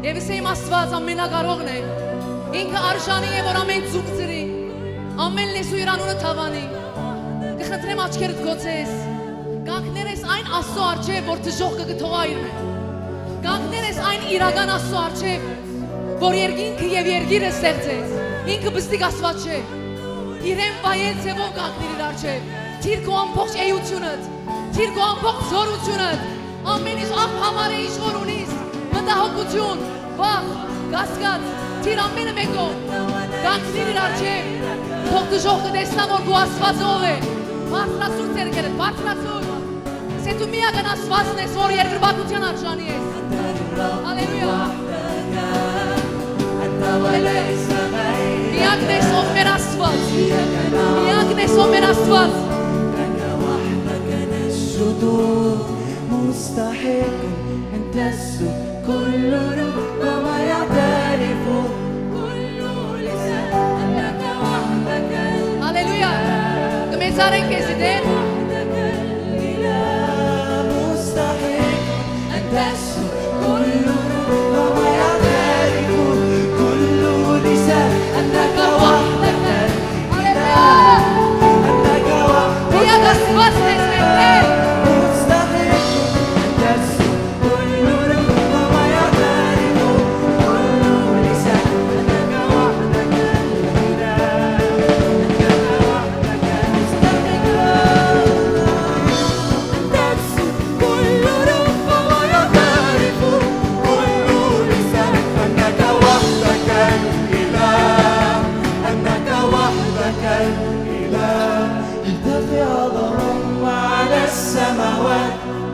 Եվ ասեմ Աստված ամենակարողն է։ Ինքը արժանի է, որ ամեն ձուկ ծրի, ամեն լեսու իր անունը թավանի։ Կխնդրեմ աչքերդ գոցես, կանգներես այն Աստծո առջև, որ դժոխքը կթողայր մե։ Կանգներես այն իրական Աստծո առջև, որ երկինքը եւ երկիրը ստեղծեց։ Ինքը բստիկ Աստված չէ։ Իրեն վայել ձևով կանգնիր իր առջև։ Թիր քո ամբողջ էությունդ, թիր քո ամբողջ զորությունդ, ամեն ինչ աղ համար է ինչ որ ունիս, մտահոգություն, վախ, կասկած, թիր ամենը մեկով, կանգնիր իր առջև, թող դժոխքը տեսնա, որ դու Աստված ով է, բարձրացուր ձեռքերդ, բարձրացուր, սե դու միական Աստվածն ես, որ երկրպագության արժանի ես, հալելույա, միակն ես ով մեր Աստված, միակն ես ով մեր Աստված, مستحق أن تسجد كل ركبة يعترف كل لسان أنك وحدك هاليلويا كميزارين كيسيدين مستحق أن تسجد كل ركبة يعترف كل لسان أنك وحدك هاليلويا أنك وحدك هي قصبت اسمك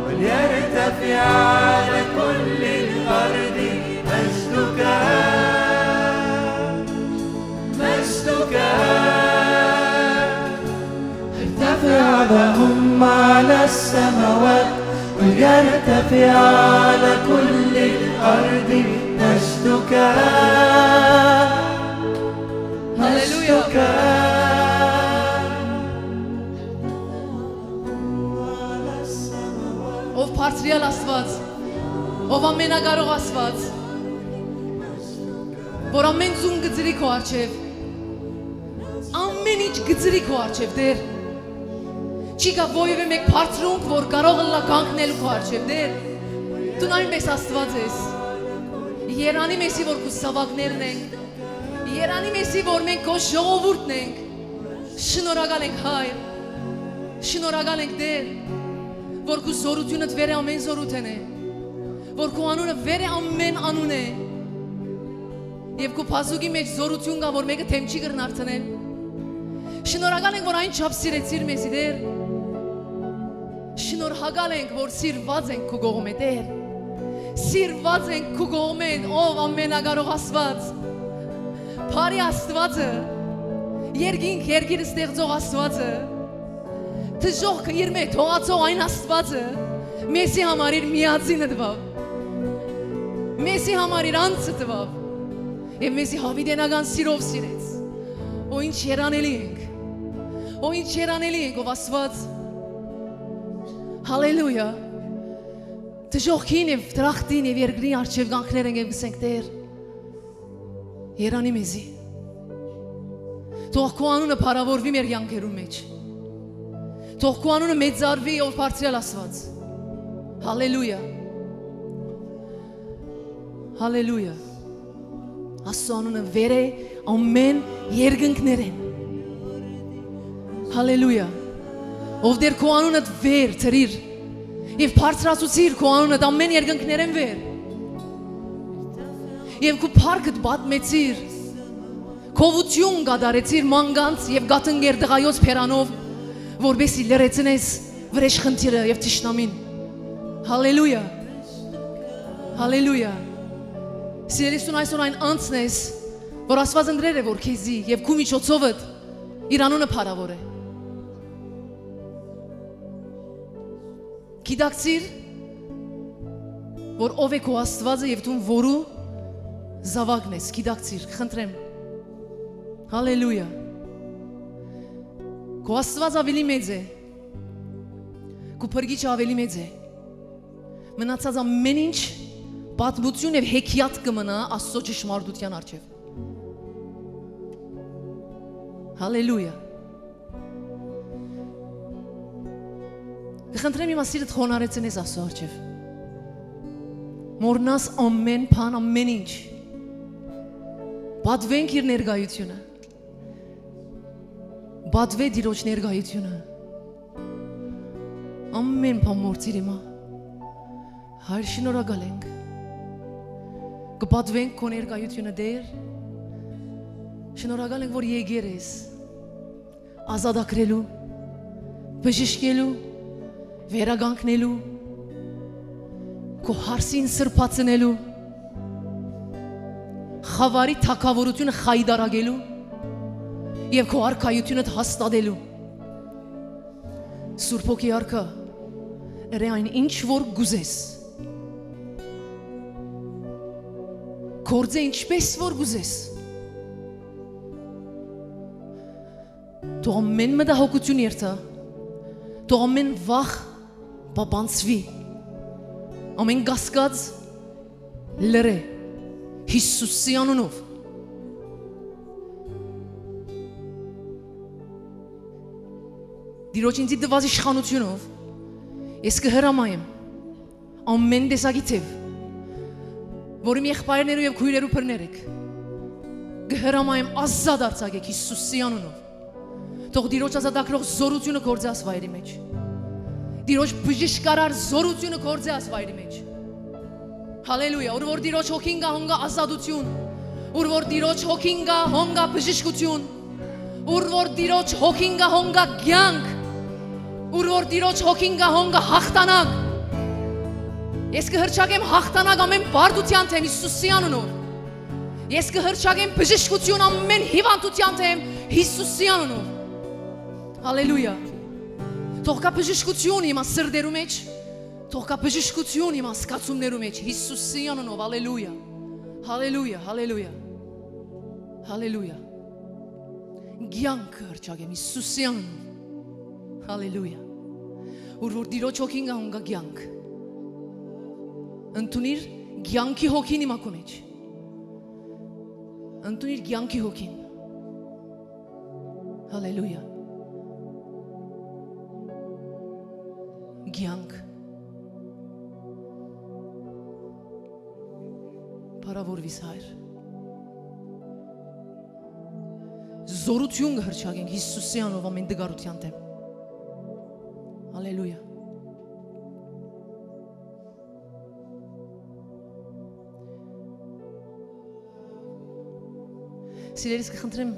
وليرتفع على كل الأرض مجدك مجدك ارتفع لهم على السماوات وليرتفع على كل الأرض مجدك مجدك Ով բարձրյալ Աստված, ով ամենակարող Աստված, որ ամեն ձուն գծրի քո առջև, ամեն ինչ գծրի քո առջև դեր, չի կա ովևէ մեկ բարձրունք, որ կարող է կանգնել քո առջև դեր, դու այնպես Աստված ես, Երանի մեսի, որ քո սավակներն ենք, Երանի մեսի, որ մենք քո ժողովուրդն ենք, շնորհակալ ենք Հայր, շնորհակալ ենք դեր, որ քո զորությունդ վեր է ամեն զորություն է, որ քո անունը վեր է ամեն անուն է, եւ քո փազուկի մեջ զորություն կա, որ մեկը թեմ չի կրն արցնել։ Շնորհակալ ենք, որ այն չափ սիրեցիր մեզի դեր։ Շնորհակալ ենք, որ սիրված ենք քո կողմը դեր։ Սիրված ենք քո կողմը, ով ամենակարող Աստված։ Փարի Աստվածը, երկինք երկիրը ստեղծող Աստվածը։ Դժոխքը իր մեջ թողածող այն Աստվածը մեզի համար իր միածինը տվավ, մեզի համար իր անձը տվավ եւ մեզի հավիտենական սիրով սիրեց։ Ու ինչ երանելի ենք, ու ինչ երանելի ենք ով Աստված։ Հալելույա։ Դժոխքին եւ դրախտին եւ երկրի առջև կանգնել ենք եւ գսենք Տեր, երանի մեզի։ Թող քո անունը փառավորվի մեր յանքերու մեջ։ Թող քո անունը մեծարվի ով բարձրյալ Աստված։ Հալելույա։ Հալելույա։ Աստծո անունը վեր է ամեն երկնքներեն։ Հալելույա։ Ով դեր քո անունը վեր ծրիր եւ բարձրացուցիր քո անունը ամեն երկնքներեն վեր։ Եվ քո փառքդ բացմեցիր։ Քովություն կդարեցիր մանգանց եւ գատնգեր դղայոց փերանով, որբեսի լրացնես վրեժխնդիրը եւ ճշնամին։ Հալելույա։ Հալելույա։ Սիրելիստուն այսօր այն անձն ես, որ Աստված ընտրել է որ քեզի եւ քու միջոցով իր անունը փառավոր է։ Գիտակցիր, որ ով է քո Աստվածը եւ դու որու զավակն ես, գիտակցիր, խնդրեմ։ Հալելույա։ Քո Աստված ավելի մեծ է, քո փրկիչը ավելի մեծ է, մնացած ամեն ինչ պատմություն եւ հեքիաթ կմնա Աստծո ճշմարտության առջև։ Հալելույա։ Կխնդրեմ իմ ասիրդ խոնարեցնես Աստծո առջև։ Մորնաս ամեն բան, ամեն ինչ։ Բադվենք իր ներկայությունը։ Բադվե Տիրոջ ներկայությունը։ Ամեն բան մորցիր իմա։ Հայր շնորհակալ ենք։ Կբադվենք քո ներկայությունը դեր։ Շնորհակալ ենք, որ եկել ես ազատագրելու, բժշկելու, վերականգնելու, քո հարսին սրբացնելու, խավարի թակավորությունը խայդարագելու եւ քո արքայությունը հաստատելու։ Սուրբ Հոգի արքա, այն ինչ որ գուզես, գործե ինչպես որ գուզես, թող ամեն մտահոգություն երթա, թող ամեն վախ բաբանցվի, ամեն կասկած լրե Հիսուսի անունով։ Տիրոջ ինձ տված իշխանությունով ես կհրամայեմ ամեն տեսակի թև, որ իմ եղբայրներու եւ քույրերու բռներեք, կհրամայեմ ազատ արձակեք Հիսուսի անունով։ Թող Տիրոջ ազատագրող զորությունը գործի ասվայրի մեջ։ Տիրոջ բժշկարար զորությունը գործի ասվայրի մեջ։ Հալելույա, որ որ Տիրոջ հոգին գա հոնգա ազատություն, որ Տիրոջ հոգին գա հոնգա բժշկություն, որ Տիրոջ հոգին գա հոնգա կյանք, որ Տիրոջ հոգին գա հոնգա հաղթանակ։ Ես կհրճակեմ հաղթանակ ամեն բարդության թեմ Հիսուսի անունով։ Ես կհրճակեմ բժշկություն ամեն հիվանդության թեմ Հիսուսի անունով։ Հալելույա։ Թող կա բժշկություն իմ սրտերու մեջ, թող կա բժշկություն իմ ասկացումներու մեջ Հիսուսի անունով։ Հալելույա։ Հալելույա, հալելույա։ Հալելույա։ Կյանք հրճակեմ Հիսուսի անունով։ Հալելույա։ Որ Տիրոջ հոգին գա հոնգա կյանք։ Ընդունիր կյանքի հոգին իմ ակու մեջ։ Ընդունիր կյանքի հոգին։ Հալելույա։ Կյանք։ Բարավորվիս Հայր։ Զորություն կհրճակենք Հիսուսի անունով ամեն դգարության դեմ։ Հալելույա։ Սիրելիս կխնդրեմ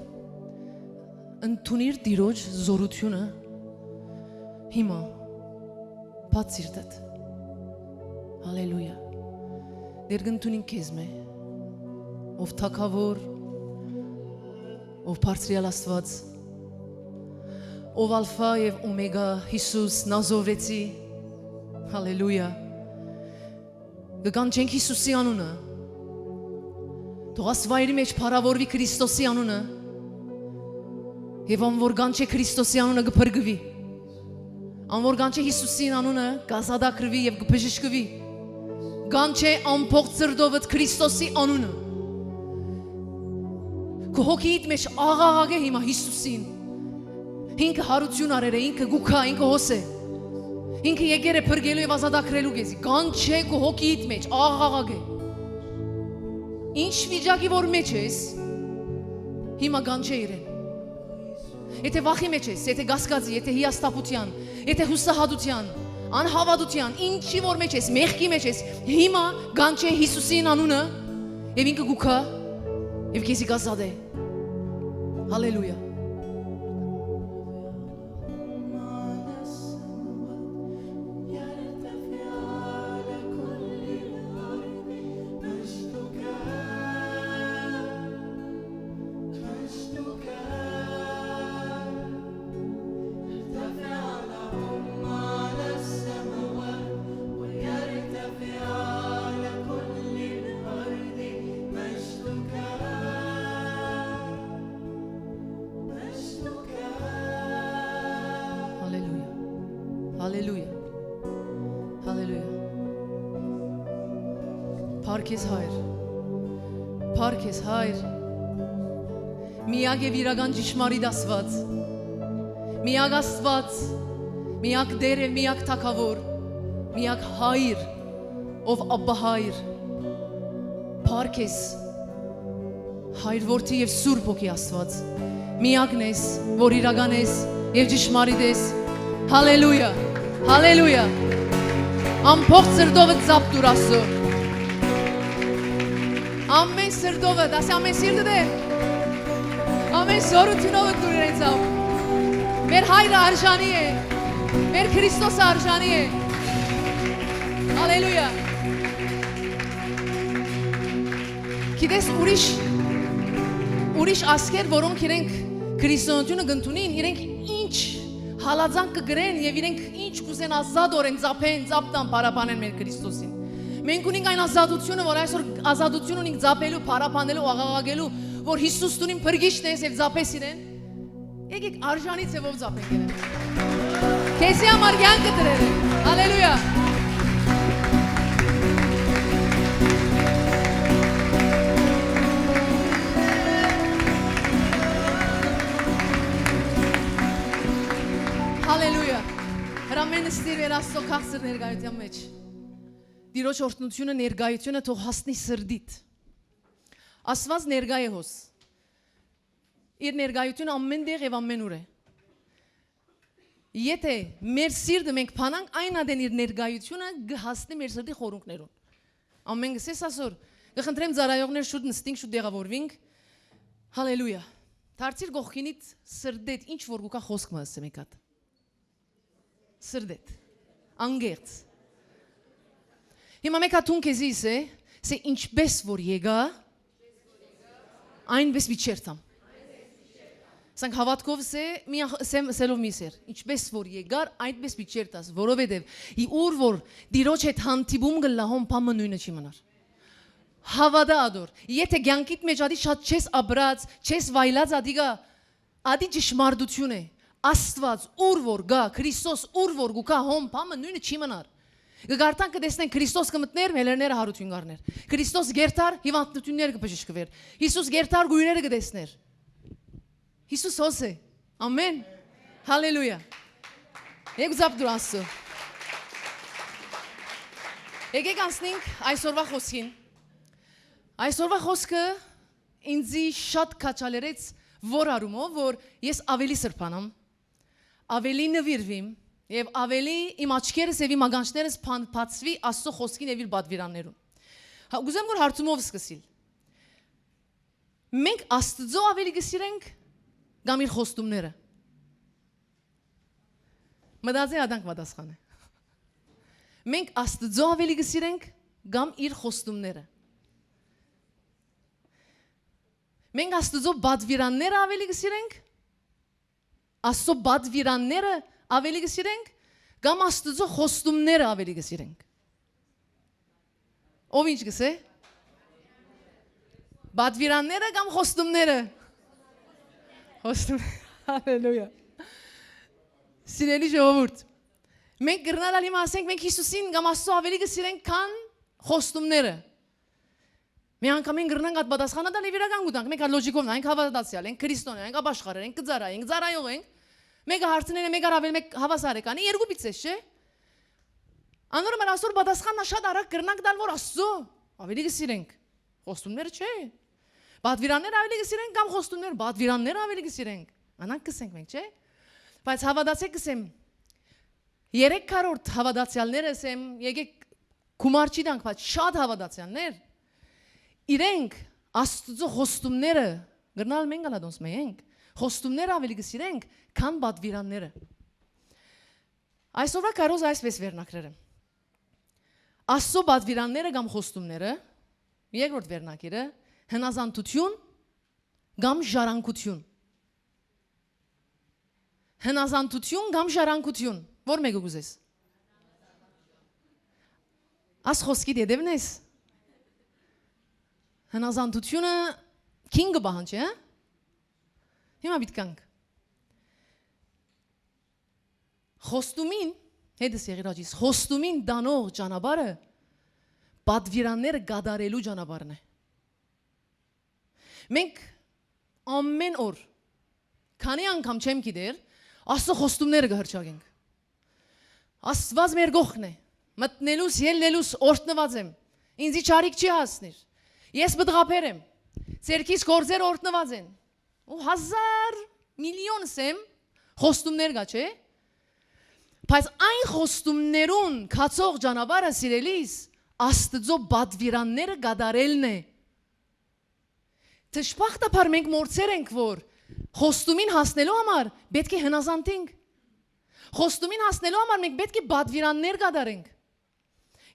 ընդունիր Տիրոջ զորությունը հիմա բաց սիրտդ։ Հալելույա։ Ներգնտունին քեզ մե, ով թագավոր, ով բարձրյալ Աստված, ով ալֆա եւ օմեգա Հիսուս Նազովրեցի։ Հալելույա։ Գկանչենք Հիսուսի անունը։ Թող ասվայրի մեջ փառավորվի Քրիստոսի անունը։ Եվ անոր գանչե Քրիստոսի անունը կփրկվի։ Անոր գանչե Հիսուսի անունը կազատագրվի եւ կբժշկվի։ Գանչե ամբողջ սրտովդ Քրիստոսի անունը։ Քո հոգիդ մեջ աղաղակ է հիմա Հիսուսին։ Ինքը հարություն արել է, ինքը գուքա, ինքը հոսե։ Ինքը եկել է փրկելու եւ ազատագրելու քեզ։ Գանչե քո հոգիդ մեջ աղաղակ է։ Ինչ վիճակի որ մեջ ես, հիմա գանչե իրեն։ Եթե վախի մեջ ես, եթե գասկածի, եթե հիասթափության, եթե հուսահատության, անհավատության, ինչի որ մեջ ես, մեղքի մեջ ես, հիմա գանչե Հիսուսին անունը եւ ինքը գուքա եւ քեզի կազատե։ Հալելույա։ Փարքես հայր։ Փարքես հայր։ Միակ եւ իրական ճշմարիտ Աստված։ Միակ Աստված, միակ Տեր եւ միակ Թագավոր, միակ հայր, ով Աբբա հայր։ Փարքես հայր որդի եւ Սուրբ Հոգի Աստված։ Միակն ես, որ իրական ես եւ ճշմարիտ ես։ Հալելույա։ Հալելույա։ Ամբողջ սրտով ծափ դուր Աստծո։ Ամեն սրտով, դասի ամեն սիրտը դե։ Ամեն զորությունով դուր իրեն ծափ։ Մեր հայրը արժանի է։ Մեր Քրիստոսը արժանի է։ Հալելույա։ Գիտես ուրիշ ասկեր, որոնք իրենք քրիստոնեությունը գտնունին, իրենք ինչ հալածանք կգրեն եւ իրենք ինչ կուզեն ազատորեն ծափեն, ծափտան պարապանեն մեր Քրիստոսին։ Մենք ունենք այն ազատությունը, որ այսօր ազատություն ունենք ծափելու, պարապանելու, աղաղակելու, որ Հիսուս տունին փրկիչն ես եւ ծափես իրեն։ Եկեք արժանի ծևով ծափենք իրեն։ Քեզի համար կյանքը դրել է։ Հալելույա։ Հալելույա։ Հրամենը ստիր էր Աստծո քաղցր ներկայության մեջ։ Տիրոջ օրհնությունը ներկայությունը թող հասնի սրդիդ։ Աստված ներկայ է հոս։ Իր ներկայությունը ամեն տեղ եւ ամեն ուր է։ Եթե մեր սիրտը մենք փանանք այն ադեն իր ներկայությունը կհասնի մեր սրտի խորունկներուն։ Ամեն գսես ասոր, կխնդրեմ ծառայողներ շուտ նստենք, շուտ դեղավորվենք։ Հալելույա։ Դարձիր գողքինից սրդետ ինչ որ գուկա խոսք մասը մեկ հատ։ Սրդետ։ Անգերց։ Հիմա մեկ հատ ուն քեզի է, սե ինչպես որ եկա, այնպես վիճերտամ։ Սանք հավատքով սելով միսեր, ինչպես որ եկար, այնպես վիճերտաս, որովհետև ուր որ դիրոջ հետ հանդիպում գլահոն պամը նույնը չի մնար։ Հավատա ադոր, եթե կյանքիդ մեջ ադի շատ չես ապրած, չես վայլած ադիգա, ադի ճշմարտություն է, Աստված ուր որ գա, Քրիստոս ուր որ գուկա հոն պամը նույնը չի մնար։ Գարտան կտեսնեն Քրիստոս կմտներ, մելերները հարություն գարներ։ Քրիստոս գերտար հիվանդությունները կբժշկվեր։ Հիսուս գերտար գույները կտեսներ։ Հիսուս հոս է։ Ամեն։ Հալելույա։ Եկեք ծափ դուր Աստծո։ Եկեք անցնենք այսօրվա խոսքին։ Այսօրվա խոսքը ինձի շատ քաչալերեց որ արումով, որ ես ավելի սրբանամ, ավելի նվիրվիմ եւ ավելի իմ աչքերս եւ իմ ագանչներս բացվի Աստծո խոսքին եւ իր բադվիրաններուն։ Գուզեմ որ հարցումով սկսիլ։ Մենք Աստծո ավելի կսիրենք կամ իր խոստումները։ Մտածի աданք պատասխանը։ Մենք Աստծո ավելի կսիրենք կամ իր խոստումները։ Մենք Աստծո բադվիրանները ավելի կսիրենք։ Աստծո բադվիրանները ավելի կսիրենք կամ Աստծո խոստումները ավելի կսիրենք։ Ով ինչ կսե։ Բադվիրանները կամ խոստումները։ Խոստումները։ Հալելույա։ Սիրելի ժողովուրդ։ Մենք գրնալի մասենք մենք Հիսուսին կամ Աստծո ավելի կսիրենք քան խոստումները։ Մի անգամ են գրնանք այդ պատասխանը տալ եւ իրական գուտանք։ Մենք լոջիկով նայենք հավատացյալ ենք, քրիստոնյա ենք, ապաշխարեր ենք, կծարայ ենք, ծարայող ենք։ Մեկը հարցնել է, մեկը արավել, մեկ հավասարեկանի, երկու պիցես, չէ։ Անորոմալ ասոր պատասխանն շատ արագ գրնանք տալ որ Աստծո ավելի կսիրենք։ Խոստումները չէ։ Բադվիրանները ավելի կսիրենք կամ խոստումները, բադվիրանները ավելի կսիրենք։ Անանք կսենք մենք, չէ։ Բայց հավատացեք կսեմ 3-4 հավատացյալները ասեմ, եկեք գումար չի տանք, բայց շատ հավատացյալներ իրենք Աստծո խոստումները գրնալ մենք ալադոնց մենք խոստումները ավելի կսիրենք քան բադվիրանները։ Այսօրվա կարոզ այսպես վերնակրերը։ Աստծո բադվիրանները կամ խոստումները երկրորդ վերնակիրը հնազանդություն կամ ժառանգություն։ Հնազանդություն կամ ժառանգություն։ Որ մեկը գուզես։ Աս խոսքի դեդևն ես։ Հնազանդությունը քինգը բահանջ է, հա։ Հիմա բիտկանք։ Խոստումին, հետս եղիր աջիս, խոստումին դանող ճանապարհը բադվիրանները գադարելու ճանապարհն է։ Մենք ամեն օր քանի անգամ չեմ գիտեր Աստծո խոստումները կհրճագենք։ Աստված մեր գողքն է։ Մտնելուս, ելնելուս օրհնված եմ։ Ինձի չարիք չի հասնիր։ Ես բդղապեր եմ։ Ձերքիս գործեր օրհնված են։ Ու 1000 միլիոն սեմ խոստումներ կա, չէ՞։ Բայց այն խոստումներուն կացող ճանապարհը սիրելիս Աստծո բադվիրանները գադարելն է։ Դժբախտաբար մենք մորցեր ենք, որ խոստումին հասնելու համար պետք է հնազանդենք։ Խոստումին հասնելու համար մենք պետք է բադվիրաններ կատարենք։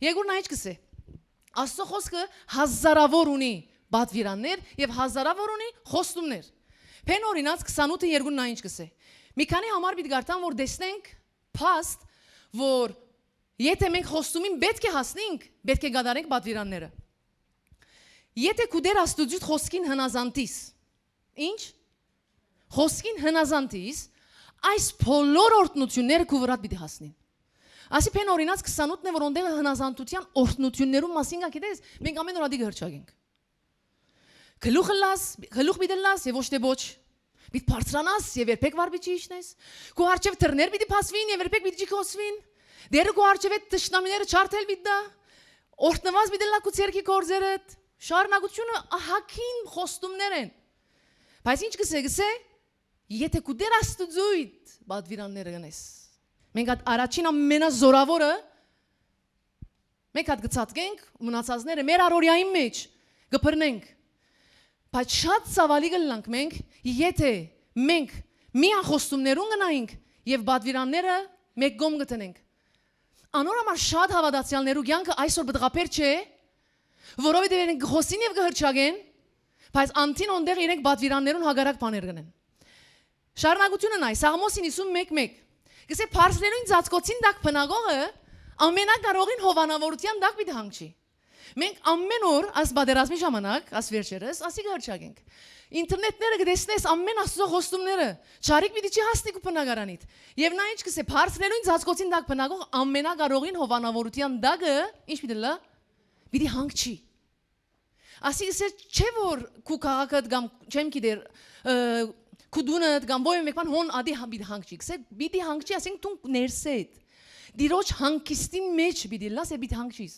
Եգուր նայ չկսե։ Աստծո խոսքը հազարավոր ունի բադվիրաններ եւ հազարավոր ունի խոստումներ։ Փեն օրինաց 28-2 նայ չկսե։ Մի քանի համար պիտի գարտան, որ տեսնենք փաստ, որ եթե մենք խոստումին պետք է հասնենք, պետք է կատարենք բադվիրանները։ Եթե կուդեր Աստծուց խոսքին հնազանդիս, ինչ? Խոսքին հնազանդիս, այս բոլոր օրհնությունները քու վրա պիտի հասնին։ Ասի փեն օրինաց 28-ն է, որ ոնդեղ հնազանդության օրհնություններում մասին գիտես, մենք ամեն օր ադի հրճագենք։ Գլուխ պիտի լաս եւ ոչ թե ոչ։ Պիտի բարձրանաս եւ երբեք վարբի չի իշնես։ Քու արչեւ թռներ պիտի փասվին եւ երբեք պիտի չքոսվին։ Դերը քու արչեւ այդ տշնամիները չարթել պիտի դա։ Օրհնված պիտի լա քու ցերքի կորձերդ։ Շարունակությունը ահագին խոստումներ են։ Բայց ինչ գսե, եթե կու դեր Աստծույթ բադվիրանները գնես։ Մենք այդ առաջին ամենազորավորը մենք հատ գծածկենք ու մնացածները մեր առօրյայի մեջ գբրնենք։ Բայց շատ ցավալի կլանք մենք, եթե մենք միան խոստումներուն գնայինք եւ բադվիրանները մեկ գոմ գտնենք։ Անորոմար շատ հավատացյալներու կյանքը այսօր բդղապեր չէ, որովհետեւ իրենք խոսին եւ գհրճագեն, բայց անտին ոնդեղ իրենք բադվիրաններուն հագարակ բաներ գնեն։ Շարունակությունը նայ, Սաղմոս 91:1։ Գսե Փարսներուն ծածկոցին դակ փնագողը ամենակարողին հովանավորության դակ պիտի հանգչի։ Մենք ամեն օր աս բادرազմի ժամանակ, աս վերջերս, ասի գհրճագենք։ Ինտերնետները գտեսնես ամեն Աստծո խոստումները, ճարիք պիտի չի հասնի ու փնագարանիդ։ Եվ նա ինչ գսե Փարսներուն ծածկոցին դակ փնագող ամենակարողին հովանավորության դակը ինչ պիտի լա։ Պիտի հանգչի։ Ասի գսե չէ որ քու քաղաքդ կամ չեմ գիտեր Կուդունդ կամ ոյ մեկ բան հոն ադի պիտի հանգչի, գսե պիտի հանգչի, ասենք դու ներսեդ։ Դիրոջ հանգիստի մեջ պիտի լաս եւ պիտի հանգչիս։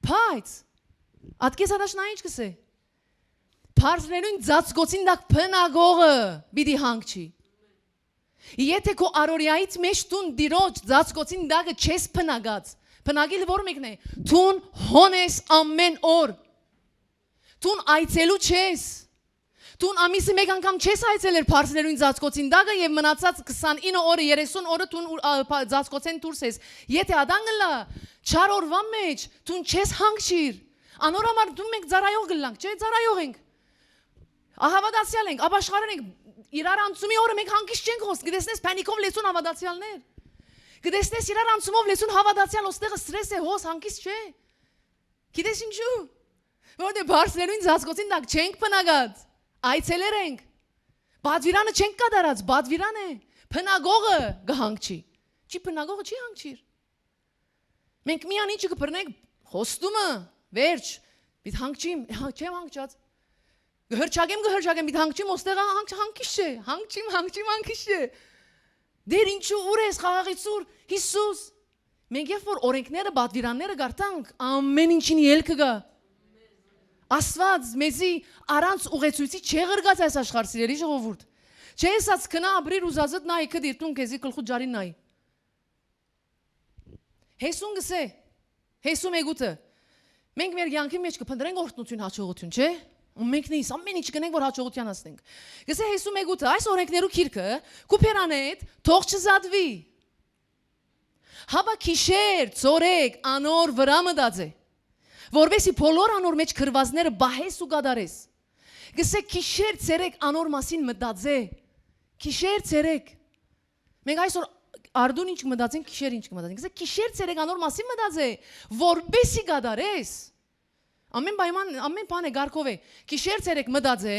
Բայց ատկես առաջ նա ինչ գսե։ Փարսներուն ծածկոցին դակ փնագողը պիտի հանգչի։ Եթե քո առօրյայից մեջ դու դիրոջ ծածկոցին դակը չես փնագած, փնագիլը որ մեկն է, դու հոնես ամեն օր։ Դու այցելու չես։ Դու ամիսը մեկ անգամ չես այցելեր Փարսներուն ծածկոցին դակը եւ մնացած 29 օրը 30 օրը դու ծածկոցեն դուրս ես։ Եթե ադանգլա 4 օրվա մեջ դու չես հանգչիր։ Անորոմար դու մենք ծարայող գլանք, չէ՞ ծարայող ենք։ Ահավատացյալ ենք, ապաշխարել ենք։ Իրար անցումի օրը մենք հանգիստ չենք խոսք, գտեսնես փանիկով լեցուն հավատացյալներ։ Գտեսնես իրար անցումով լեցուն հավատացյալ, ոստեղը ստրես է, հոս հանգիստ չէ։ Գիտես ինչու։ Որտե Փարսներուն ծածկոցին դակ չենք փնագած։ Այցելեր ենք։ Բադվիրանը չենք կատարած, բադվիրան է։ Փնագողը կհանգչի։ Չի փնագողը չի հանգչիր։ Մենք միան ինչը կբռնենք խոստումը, վերջ, պիտի հանգչիմ, չեմ հանգչած։ Գհրճագեմ, պիտի հանգչիմ, ոստեղը հանգիստ չէ, հանգչիմ չէ։ Դեր ինչու ուր ես խաղաղից ուր, Հիսուս։ Մենք երբ որ օրենքները, բադվիրանները գարտանք, ամեն ինչին ելքը գա։ Աստված մեզի առանց ուղեցույցի չեղրգած այս աշխարհի ժողովուրդ։ Չէ՞ ասած քնա ապրիր ուզածդ նայ քդիր տուն քեզի գլխու ջարին նայ։ Հեսուն գսե, հեսում էգուտը։ Մենք մեր կյանքի մեջ կփնտրենք օրհնություն, հաջողություն, չէ՞։ Ու մենք նույնս ամեն ինչ կնենք որ հաջողության հասնենք։ Գսե հեսում էգուտը, այս օրենքներու քիրքը կուփերանետ թող չզադվի։ Հավա քիշեր, ծորեք, անոր վրա մտածե։ Որովհետեւ բոլոր անոր մեջ քրվածները բահես ու գադարես։ Գսե քիշեր ցերեք անոր մասին մտածե։ Քիշեր ցերեք։ Մենք այսօր արդուն ինչ մտածենք, քիշեր ինչ կմտածենք։ Գսե քիշեր ցերեք անոր մասին մտածե, որովհետեւ գադարես։ Ամեն բան է գարկով է։ Քիշեր ցերեք մտածե,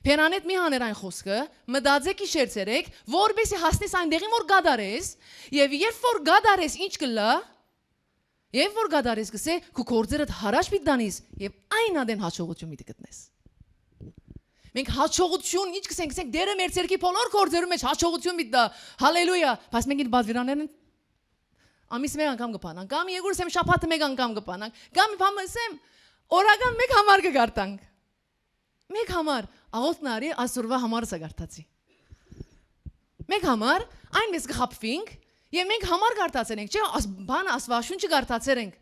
փերանետ մի հաներ այն խոսքը, մտածե քիշեր ցերեք, որովհետեւ հասնես այնտեղին որ գադարես, եւ երբ որ գադարես ինչ կլա, Եվ որ գադարես գսե քու կորձերդ հարաշ պիտի դանես եւ այն ադեն հաջողություն պիտի գտնես։ Մենք հաջողություն ինչ կսենք դերը մեր ցերկի բոլոր կորձերում մեջ հաջողություն պիտի դա հալելույա բայց մենք իր բادվիրաներն ամիս մեկ անգամ կփանանք կամ երկու սեմ շաբաթը մեկ անգամ կփանանք կամ բամը սեմ օրական մեկ համար կգարտանք մեկ համար աղոթնարի այսօրվա համարը սագարտացի մեկ համար այնպես կխապվենք եւ մենք համար գարտացել ենք չէ բանը ասվաշունչը գարտացել ենք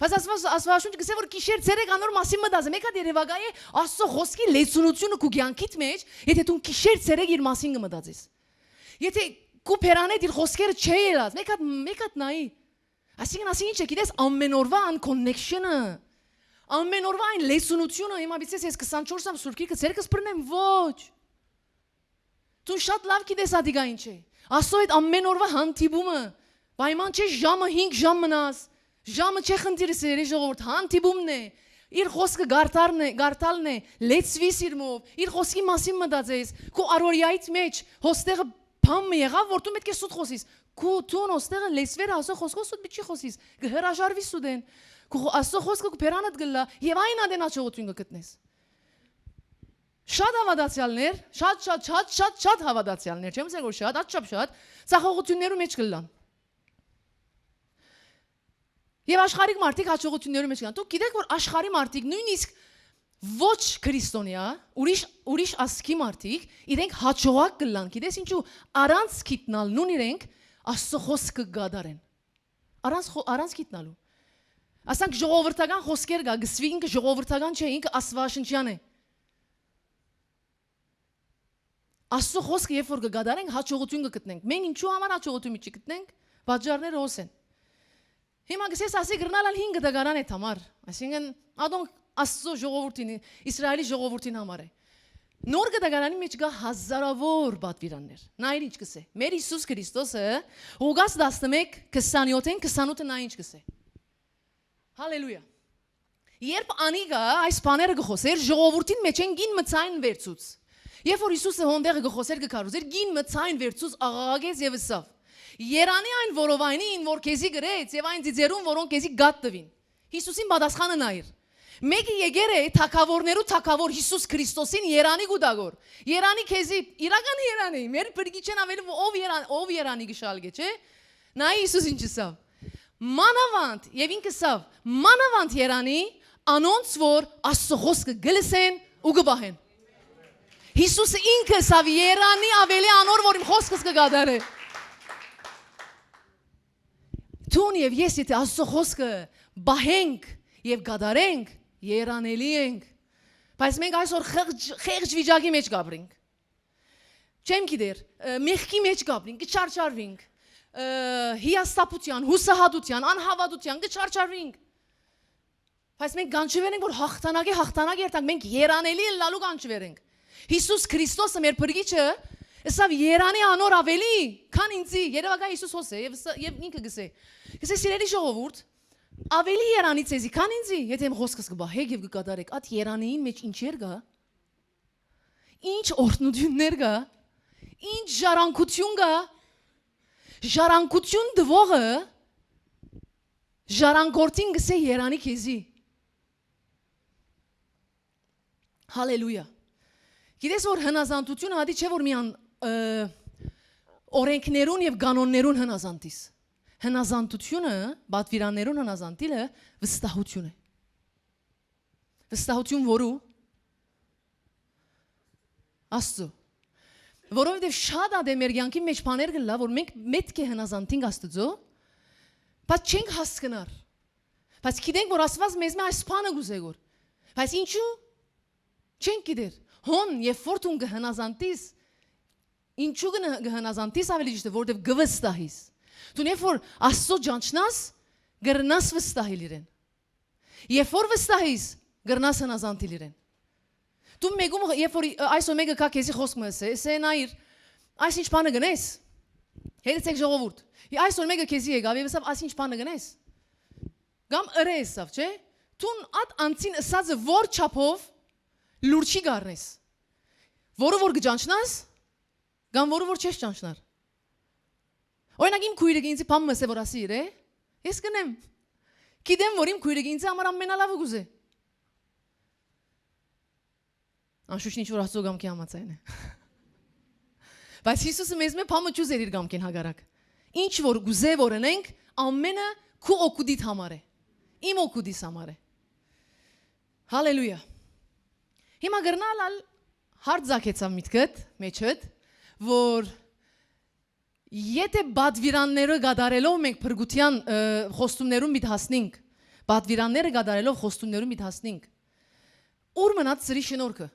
բայց ասվաշունչը գսե որ գիշեր ցերեկ անոր մասին մտածը մեկա երևակայ է աստծո խոսքի լեցունությունը քու կյանքիդ մեջ եթե դու գիշեր ցերեկ իր մասին կմտածես եթե քու փերանեդ իր խոսքերը չի ելած մեկա նայի այսինքն ինչ է գիտես ամեն օրվա ան կոննեքշնը ամեն օրվա այն լեցունությունը հիմա բիցես ես 24 ամս սուրկիկը ցերեկս բռնեմ ոչ դու շատ լավ գիտես ադիգա ինչ է Աստծո այդ ամեն օրվա հանդիպումը պայման չէ ժամը 5 ժամ մնաս ժամը չէ խնդիրս է ժողովուրդ հանդիպումն է իր խոսքը գարտալն է լեցվիս իրմով իր խոսքի մասին մտածես քո արորիայից մեջ հոստեղը բամը եղավ որ դու պետք է սուտ խոսիս քո տուն հոստեղը լեցվեր Աստծո խոսքով սուտ պիտի խոսիս կհրաժարվի սուդեն քո Աստծո խոսքը քերանդ գլա եւ այն ադեն հաջողություն կգտնես Շատ հավատացյալներ, շատ հավատացյալներ, չեմ ասել որ շատ ցախողություններու մեջ կլան։ Եվ աշխարհիկ մարդիկ հաջողություններու մեջ կան։ Դուք գիտեք որ աշխարհի մարդիկ նույնիսկ ոչ քրիստոնյա, ուրիշ ասքի մարդիկ իրենք հաջողակ կլան։ Գիտես ինչու առանց գիտնալուն իրենք Աստծո խոսքը գադարեն։ Առանց գիտնալու։ Ասենք ժողովրդական խոսքեր գա, գսվի ինքը ժողովրդական չէ, ինքը աստվածաշնչյան է։ Աստծո խոսքը երբ որ կգադարենք հաջողություն կգտնենք։ Մենք ինչու համար հաջողություն չի գտնենք։ Բաժարները հոս են։ Հիմա գսես ասի գրնալալ 5 դգարան է համար։ Այսինքն ադոն Աստծո ժողովրդին, Իսրայելի ժողովրդին համար է։ Նոր դգարանի մեջ կա հազարավոր բադվիրաններ։ Նայր ինչ կսե։ Մեր Հիսուս Քրիստոսը Ղուկաս 11:27-ին 28-ը նա ինչ կսե։ Հալելույա։ Երբ անիգա այս բաները գխոսեր ժողովրդին մեջ են գին մցային վերցուց։ Երբ որ Հիսուսը հոնդեղը գխոսեր գկարուզեր գին մցային վերցուց աղաղագեց եւ ասավ Երանի այն որովայնին որ քեզի գրեց եւ այն ձիձերուն որոնք քեզի գատ տվին Հիսուսին պատասխանը նայր Մեկը եկեր է թակավորներու թակավոր Հիսուս Քրիստոսին Երանի գուդագոր Երանի քեզի իրական Երանի մեր բրգիչեն ավելի ով Երանի գշալգե չէ Նայ Հիսուս ինչ ասավ Մանավանդ եւ ինքը ասավ մանավանդ Երանի անոնց որ Աստծո խոսքը գլսեն ու գբահեն Հիսուսը ինքը ասավ Երանի ավելի անոր որ իմ խոսքս կգադարե Տուն եւ ես եթե Աստծո խոսքը բահենք եւ գադարենք երանելի ենք բայց մենք այսօր խեղճ վիճակի մեջ գաբրենք չեմ գիտեր մեղքի մեջ գաբրենք կչարչարվենք հիասթափության հուսահատության անհավատության կչարչարվենք բայց մենք գանչվենք որ հաղթանակ երթանք մենք երանելի լալու գանչվենք Հիսուս Քրիստոսը մեր բրգիչը ասավ Երանի անոր ավելի քան ինձի երևակայ Հիսուս հոսե եւ ինքը գսե Գսե սիրելի ժողովուրդ ավելի Երանի ցեզի քան ինձի եթե իմ խոսքս կբահեք եւ կկատարեք այդ Երանիին մեջ ինչեր կա ինչ օրհնություններ կա ինչ ժառանգություն կա ժառանգություն դվողը ժառանգորդին գսե Երանի քեզի Հալելույա Գիտես որ հնազանդությունը հատի չէ որ միան օրենքներուն եւ կանոններուն հնազանդիս հնազանդությունը բադվիրաններուն հնազանդիլը վստահություն է վստահություն որու Աստծո որովհետեւ շատ ադե մեր յանքի մեջ բաներ կլա որ մենք պետք է հնազանդենք Աստծո բայց չենք հասկանար բայց գիտենք որ Աստված մեզ մե այս բանը գուզե գոր բայց ինչու չենք գիտեր Հոն եւ ֆորտուն գհնազանտիս ինչու գհնազանտիս ավելի ճիշտ է որովհետեւ գվստահիս դու երբ որ Աստծո ջանչնաս գրնաս վստահիլ իրեն երբ որ վստահիս գրնաս հնազանտիլ իրեն դու մեգում երբ որ այսօր մեկը կա քեզի խոսք մսե նայր այս ինչ բանը գնես հետեցեք ժողովուրդ այսօր մեկը քեզի եկավ եւ ասավ այս ինչ բանը գնես գամ ըրեսավ չէ դու at անցին ասածը որ չափով լուրջի գարնես որը որ գճանչնաս գամ որը որ չես ճանչնար օրինակ իմ քույրը ինձ բամ մսե որ ասի իր ես գնեմ Գիտեմ, որ իմ քույրը ինձ համար ամենալավը գուզե։ Անշուշտ ինչ որ Աստծո գամքի համաձայն է։ Բայց Հիսուսը մեզ մե փամը ճուզեր իր գամքին հագարակ։ Ինչ որ գուզե որ ունենք, ամենը քու օգուտիդ համար է։ Իմ օգուտիս համար է։ Հալելույա։ Հիմա գրնալ հարց զակեցավ միտքդ, մեջդ, որ եթե բադվիրանները գադարելով մենք փրկության խոստումներում միտ հասնենք, բադվիրանները գադարելով խոստումներում միտ հասնենք, ուր մնաց ծրի շնորհքը։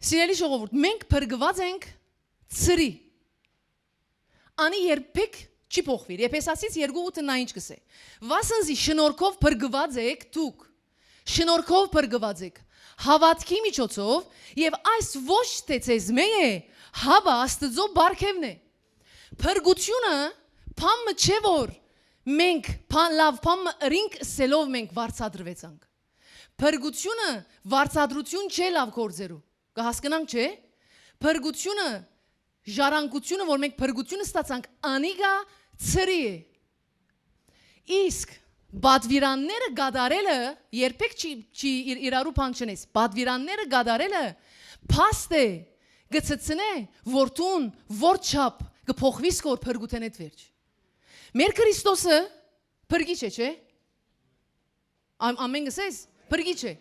Սիրելի ժողովուրդ, մենք փրկված ենք ծրի։ Անի երբեք չի փոխվիր։ Եփեսացից 2:8-ը նա ինչ կսե։ Վասնզի շնորհքով փրկված եք դուք։ Շնորհքով փրկված եք հավատքի միջոցով եւ այս ոչ թե ցեզ մեկ է, հավա Աստծո բարգևն է։ Փրկությունը փամը չէ որ մենք լավ փամը ռինգ սելով մենք վարձատրվեցանք։ Փրկությունը վարձատրություն չէ լավ գործերու։ Կհասկանանք չէ։ Փրկությունը ժառանգությունը որ մենք փրկությունը ստացանք անիգա ծրի է։ Իսկ բադվիրանները գադարելը երբեք չի իրարու բան չնես։ Բադվիրանները գադարելը փաստ է գծցնե որտուն որչապ կփոխվի սկոր փրկության հետ վերջ։ Մեր Քրիստոսը փրկիչ է, չէ՞։ Ամեն գսես փրկիչ է։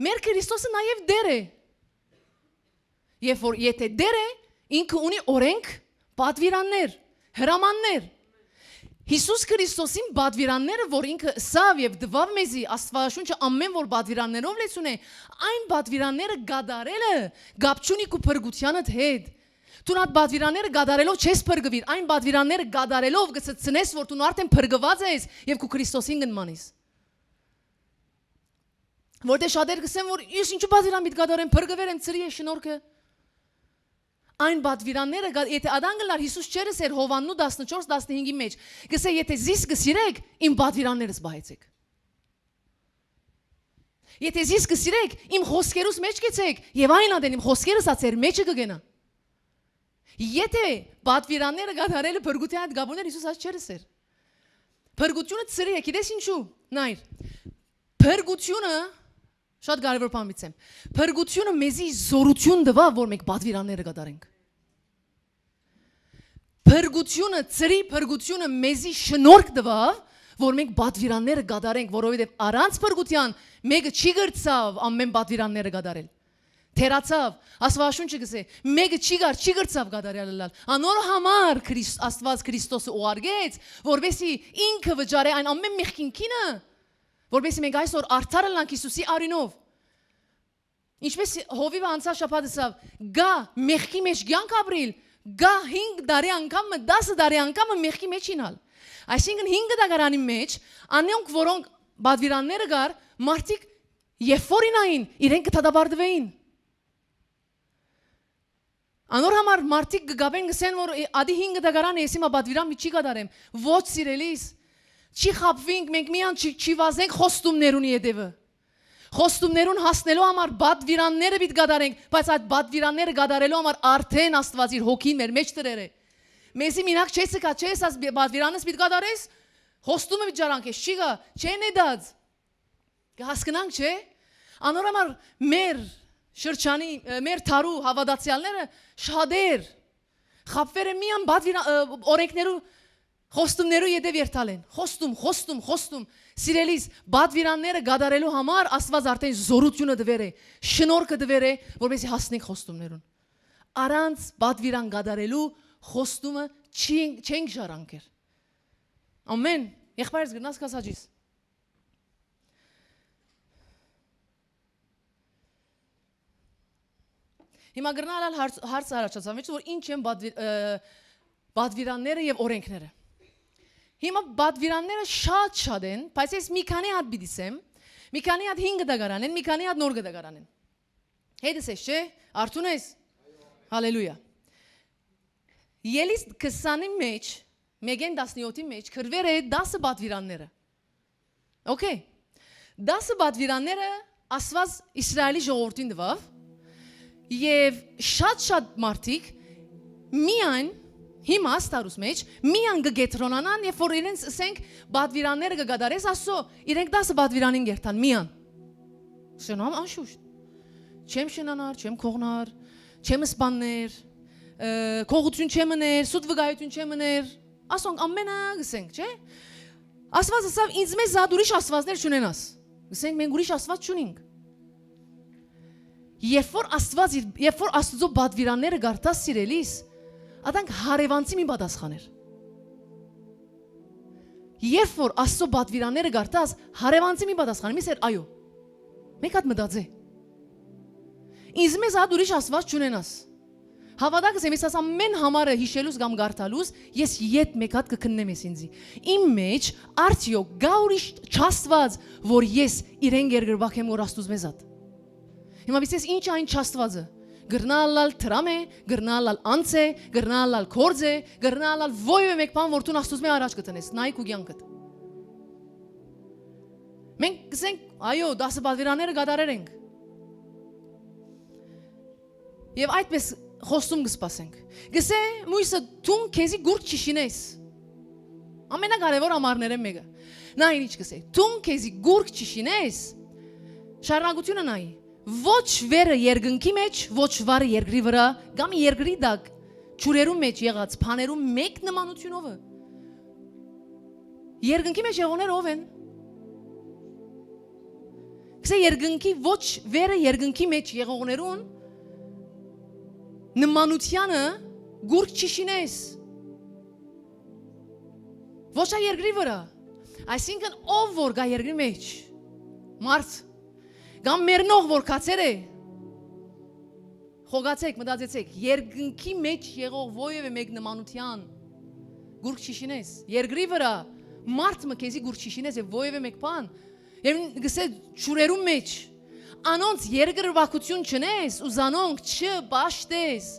Մեր Քրիստոսը նաև դեր է։ Եվ որ եթե դեր է, ինքը ունի օրենք, բադվիրաններ, հրամաններ։ Հիսուս Քրիստոսին բադվիրանները, որ ինքը սավ եւ դվավ մեզի Աստվածաշունչը ամեն որ բադվիրաններով լեցուն է, այն բադվիրանները գադարելը գապչունի քու փրկությանդ հետ։ Դու նատ բադվիրանները գադարելով չես փրկվիր, այն բադվիրանները գադարելով գցցնես, որ դու արդեն փրկված ես եւ քու Քրիստոսին գնմանես։ Որտե շատեր կսեն, որ ես ինչու բադվիրան պիտի գադարեմ, փրկվել եմ ծրի է շնորհքը։ Այն բադվիրանները, եթե ադանգլար Հիսուս չերս էր Հովաննու 14-15-ի մեջ, գսե եթե զիս կսիրեք, իմ բադվիրաններս բայեցեք։ Եթե զիս կսիրեք, իմ խոսքերուս մեջ կեցեք, եւ այն ադեն իմ խոսքերս ացեր մեջը կգենա։ Եթե բադվիրանները գադարելը փրկության հետ գաբոներ Հիսուս աս չերս էր։ Փրկությունը ծրի է, գիտես ինչու։ Նայր։ Փրկությունը շատ կարևոր բան միտեմ։ Փրկությունը մեզի զորություն տվա, որ մենք բադվիրանները գդարենք։ Փրկությունը, ծրի փրկությունը մեզի շնորհք տվա, որ մենք բադվիրանները գդարենք, որովհետև առանց փրկության մեկը չի գրծավ ամեն բադվիրանները գդարել։ Թերացավ, Աստվածաշունչը գսե, մեկը չի գրծավ գդարելալ։ Անոր համար Աստված Քրիստոսը ուղարկեց, որովհետեւ ինքը վճարե այն ամեն մեղքինքինը, որովհետեւ մենք այսօր արդար ենք Հիսուսի արյունով։ Ինչպես Հովիվը անցած շաբաթը գա մեղքի մեջ կյանք ապրիլ, գա 5 տարի անգամ, 10 տարի անգամ մեղքի մեջ ինալ։ Այսինքն 5 դարանի մեջ անոնք որոնք բադվիրանները գար, մարդիկ եֆորինային, իրենք կդադարվեին։ Անոր համար մարդիկ կգաբեն գսեն որ ադի 5 դարան ես հիմա բադվիրան մի չի գդարեմ։ Ոչ սիրելիս, չի խապվենք, մենք միան չի վազենք խոստումներուն յետևը։ Խոստումներուն հասնելու համար բադվիրանները պիտի գդարենք, բայց այդ բադվիրանները գդարելու համար արդեն Աստված իր հոգին մեր մեջ դրեր է։ Մեզի մինակ չես կա, չես աս բադվիրանս պիտի գդարես, խոստումը պիտի ջարանքես, չի գա, չեն է դած։ Կհասկանանք, չէ։ Անոր համար մեր շրջանի, մեր թարու հավատացյալները շատեր խապվեր են միան օրենքներու խոստումներու յետև երթալ են։ Խոստում։ Սիրելիս, բադվիրանները գադարելու համար Աստված արդեն զորությունը դվեր է, շնորհքը դվեր է, որպեսզի հասնենք խոստումներուն։ Առանց բադվիրան գադարելու խոստումը չենք ժառանգեր։ Ամեն։ Եղբայրս գնաս կասաջիս։ Հիմա գրնալ հարց առաջացավ, որ ինչ են բադվիրանները եւ օրենքները։ Հիմա բադվիրանները շատ են, բայց ես մի քանի հատ բիդիսեմ, մի քանի հատ 5 դագարան են, մի քանի հատ նոր դագարան են։ Հետս ես, չէ՞, արդուն ես։ Հալելույա։ Ելիս 20-ի մեջ, մեգեն 17-ի մեջ քրվեր է 10 բադվիրանները։ Okay։ 10 բադվիրանները Աստված Իսրայելի ժողովրդին տվավ, եւ շատ մարդիկ միայն Հիմա աստարուս մեջ միան գետրոնանան, երբ որ իրենց ասենք բադվիրանները կգադարես ասո, իրենք 10 բադվիրանին գերտան միան։ Շնամ անշուշտ։ Չեմ շնանար, չեմ քողնար, չեմ սպաններ, քողություն չեմ մներ, սուտ վգայություն չեմ մներ։ Ասոնք ամենը գսենք, չէ՞։ Աստված ասավ ինձ մեզ զատ ուրիշ աստվածներ չունենաս։ Գսենք մենք ուրիշ աստված չունենք։ Երբ որ Աստծո բադվիրանները գարտաս սիրելիս, Ադանք հարևանցի մի պատասխաներ։ Երբ որ Աստծո բադվիրանները գարտաս, հարևանցի մի պատասխան, մի սեր այո։ Մեկ հատ մտածե։ Ինձ մեզ հատ ուրիշ աստված չունենաս։ Հավատակս եմ, ես ասամ մեն համարը հիշելուս կամ գարտալուս, ես ետ մեկ հատ կքննեմ ես ինձի։ Իմ մեջ արդյոք գա ուրիշ չաստված, որ ես իրեն գերգրբակեմ որ Աստուծո մեզ հատ։ Հիմա բիցես ինչ այն չաստվածը։ Գրնալալ տրամ է, գրնալալ անց է, գրնալալ քորձ է, գրնալալ ոյը մեկ բան որ դու Աստուծո մեջ առաջ կտնես, նայք ու կյանքդ։ Մենք գսենք, այո, 10 բադվիրանները գադարենք։ Եվ այդպես խոսում կսպասենք։ Գսե մույսը դու քեզի գուրք չշինես։ Ամենակարևոր ամառները մեկը։ Նա ինչ գսե, դու քեզի գուրք չշինես։ Շարունակությունը նայի։ Ոչ վերը երկնքի մեջ, ոչ վարը երկրի վրա, կամ երկրի դակ, ճուրերու մեջ եղած, փաներու մեկ նմանությունով է։ Երկնքի մեջ եղողներ ով են։ Գսե երկնքի ոչ վերը երկնքի մեջ եղողներուն նմանությանը գուրք չշինես։ Ոչ ա երկրի վրա։ Այսինքն ով որ գա երկրի մեջ։ Մարդ Կամ մերնող որ կացեր է, խոգացեք, մտածեցեք, երկնքի մեջ եղող ոյև է մեկ նմանության, գուրք չիշինես, երկրի վրա, մարդ մը կեզի գուրք չիշինես և ոյև է մեկ պան, և գսե չուրերում մեջ, անոնց երկրվակություն չնես, ու զանոնք չբաշտես,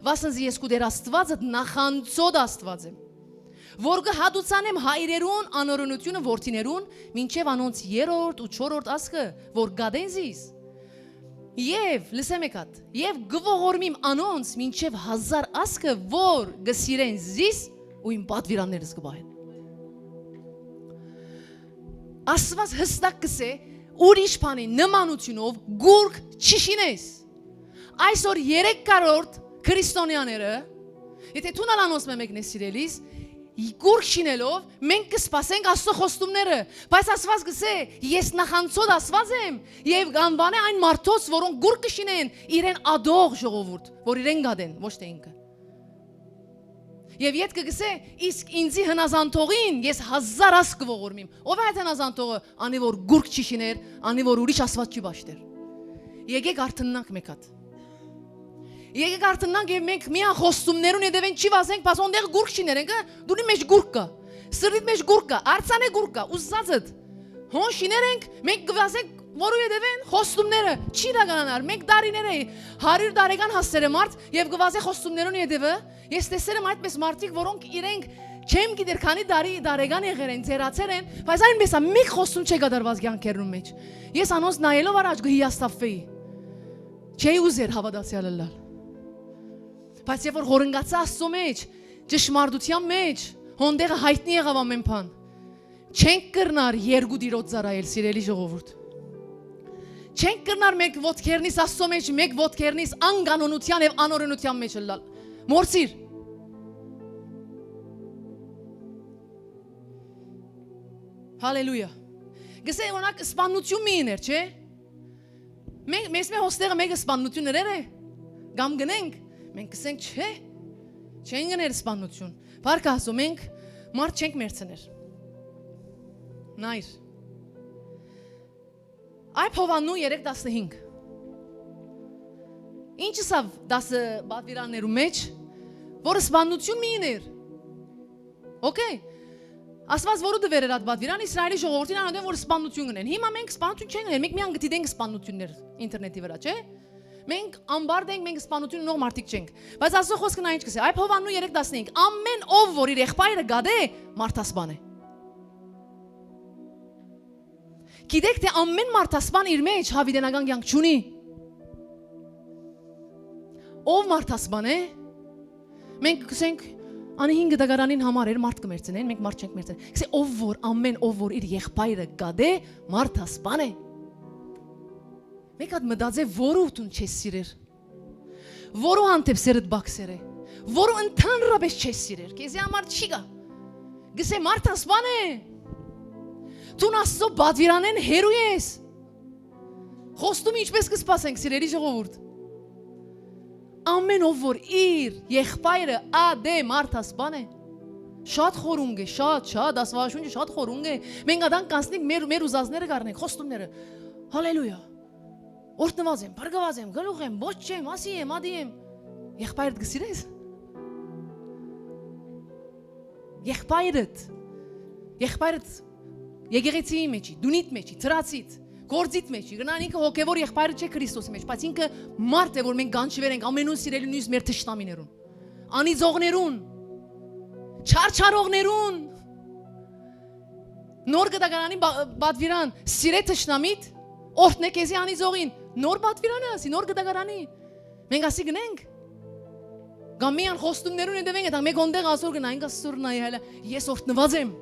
վասնզի ես կուդեր աստվածըտ նախանցոդ աստված եմ, որ կհադուցանեմ հայրերուն անորոնությունը որդիներուն, մինչև անոնց 3-րդ ու 4-րդ ասկը, որ գադեն զիս, և, լսեմ եկատ, և գվողորմիմ անոնց մինչև 1000 ասկը, որ գսիրեն զիս ու իմ պատվիրաններս կբահեն։ Աստված հստակ կսե, ուրիշ պանի նմանությունով գուրք չշինես։ Այսօր 300 քրիստոնյաները, եթե թունալ անոնց մեկն է սիրելիս, Գուրք շինելով, մենք կսպասենք Աստծո խոստումները, բայց Աստված գսե, ես նախանցոդ Աստված եմ, և գանվան է այն մարդոց, որոնք գուրք կշինեն, իրեն ադող ժողովուրդ, որ իրեն գադեն, ոչ թե ինքը։ Եվ ետ կգսե, իսկ ինձի հնազանդողին ես 1000 ասկ կողորմիմ, ով է այդ հնազանդողը, անի որ գուրք չշիներ, անի որ ուրիշ Աստված չի բաշտեր։ Եկեք արթնանանք մեկ հատ։ Եկեք արթնանանք և մենք միան խոստումներուն եդևեն չի վազենք, պաս ոնդեղ գուրք շիներենք, դունի մեջ գուրք կա, սրդիտ մեջ գուրք կա, արցան է գուրք կա, ուսածըտ, հոն շիներենք, մենք գվազենք, որու եդևեն խոստումները, չի դագանանար, մենք դարիներ էի, 100 դարեգան հասցեր է մարդ և գվազե խոստումներուն եդևը, ես տեսեր եմ այդպես մարդիկ, որոնք իրենք չեմ գիտեր քանի դարեգան եղեր են, ձերացեր են, բայց այնպես է մեկ խոստում չէ գադարված կյանքերուն մեջ։ Ես անոնց նայելով առաջ կհիասթափվեի։ Չէի ուզեր հավատացյալ լալ։ Բայց երբ որ հորընկացա Աստծո մեջ, ճշմարտության մեջ, հոնդեղը հայտնի եղավ ամեն բան։ Չենք կրնար երկու դիրոց ծառայել, սիրելի ժողովուրդ։ Չենք կրնար մեկ ոտքերնից Աստծո մեջ, մեկ ոտքերնից անկանոնության եւ անօրենության մեջ լալ։ Մորցիր։ Հալելույա։ Գսե օրինակ սպանություն մի իներ, չէ՞։ Մեզ հոստեղը մեկը սպանություն ներեր է։ Գամ գնենք, մենք կսենք չէ։ Չեն գներ սպանություն։ Բարգ ասում ենք, մարդ չենք մերցներ։ Նայր։ Այբ Հովաննու 3:15։ Ինչ սավ 10 բադվիրաններու մեջ, որ սպանություն մի իներ։ Okay։ Աստված որու դվեր էր այդ բադվիրան Իսրայելի ժողովրդին անոդեն որ սպանություն գնեն։ Հիմա մենք սպանություն չենք գնել, մենք միան գտիդենք սպանություններ ինտերնետի վրա, չէ՞։ Մենք ամբարդ ենք, մենք սպանություն ունող մարդիկ չենք։ Բայց Աստծո խոսքը նա ինչ կսե։ Այբ Հովաննու 3:15 ամեն ով որ իր եղբայրը գադե մարդասպան է։ Գիտեք թե ամեն մարդասպան իր մեջ հավիտենական կյանք չունի։ Ով մարդասպան է։ Մենք կսենք Անի 5 դագարանին համար էր մարդ կմերցնեն, մենք մարդ չենք մերցնել։ Գսե ով որ ամեն ով որ իր եղբայրը գադե, մարդ հասպան է։ Մեկ հատ մտածե որու դու չես սիրեր։ Որու հանդեպ սերդ բաքսեր է։ Որու ընդհանրապես չես սիրեր։ Քեզի համար չի գա։ Գսե մարդ հասպան է։ Դու Աստծո բادرանեն հերու ես։ Խոստում ինչպես կսպասենք սիրելի ժողովուրդ։ Ամեն ով որ իր եղբայրը ադե մարդ հասպան է։ Շատ խորունգ է, շատ Աստվածաշունչը շատ խորունգ է։ Մենք ադան կանցնենք մեր ուզածները կառնենք, խոստումները։ Հալելույա։ Օրտնված եմ, բարգավաճ եմ, գլուխ եմ, ոչ չեմ, ասի եմ, ադի եմ։ Եղբայրդ գսիրես։ Եղբայրդ եկեղեցիի մեջի, դունիդ մեջի, ծրացիդ, գործիդ մեջի, գնան ինքը հոգևոր եղբայրը չէ Քրիստոսի մեջ, բայց ինքը մարդ է, որ մենք գանչվել ենք ամենուն սիրելու նույնիսկ մեր թշնամիներուն, անիծողներուն, չարչարողներուն, նոր գդագարանի բադվիրան, սիրե թշնամիդ, օրհնե քեզի անիծողին, նոր բադվիրանը ասի, նոր գդագարանի, մենք ասի գնենք, գամ միան խոստումներուն ընդդեմ ենք, մեկ ոնդեղ ասոր գնայինք ասոր նայ հələ, ես օրհնված եմ,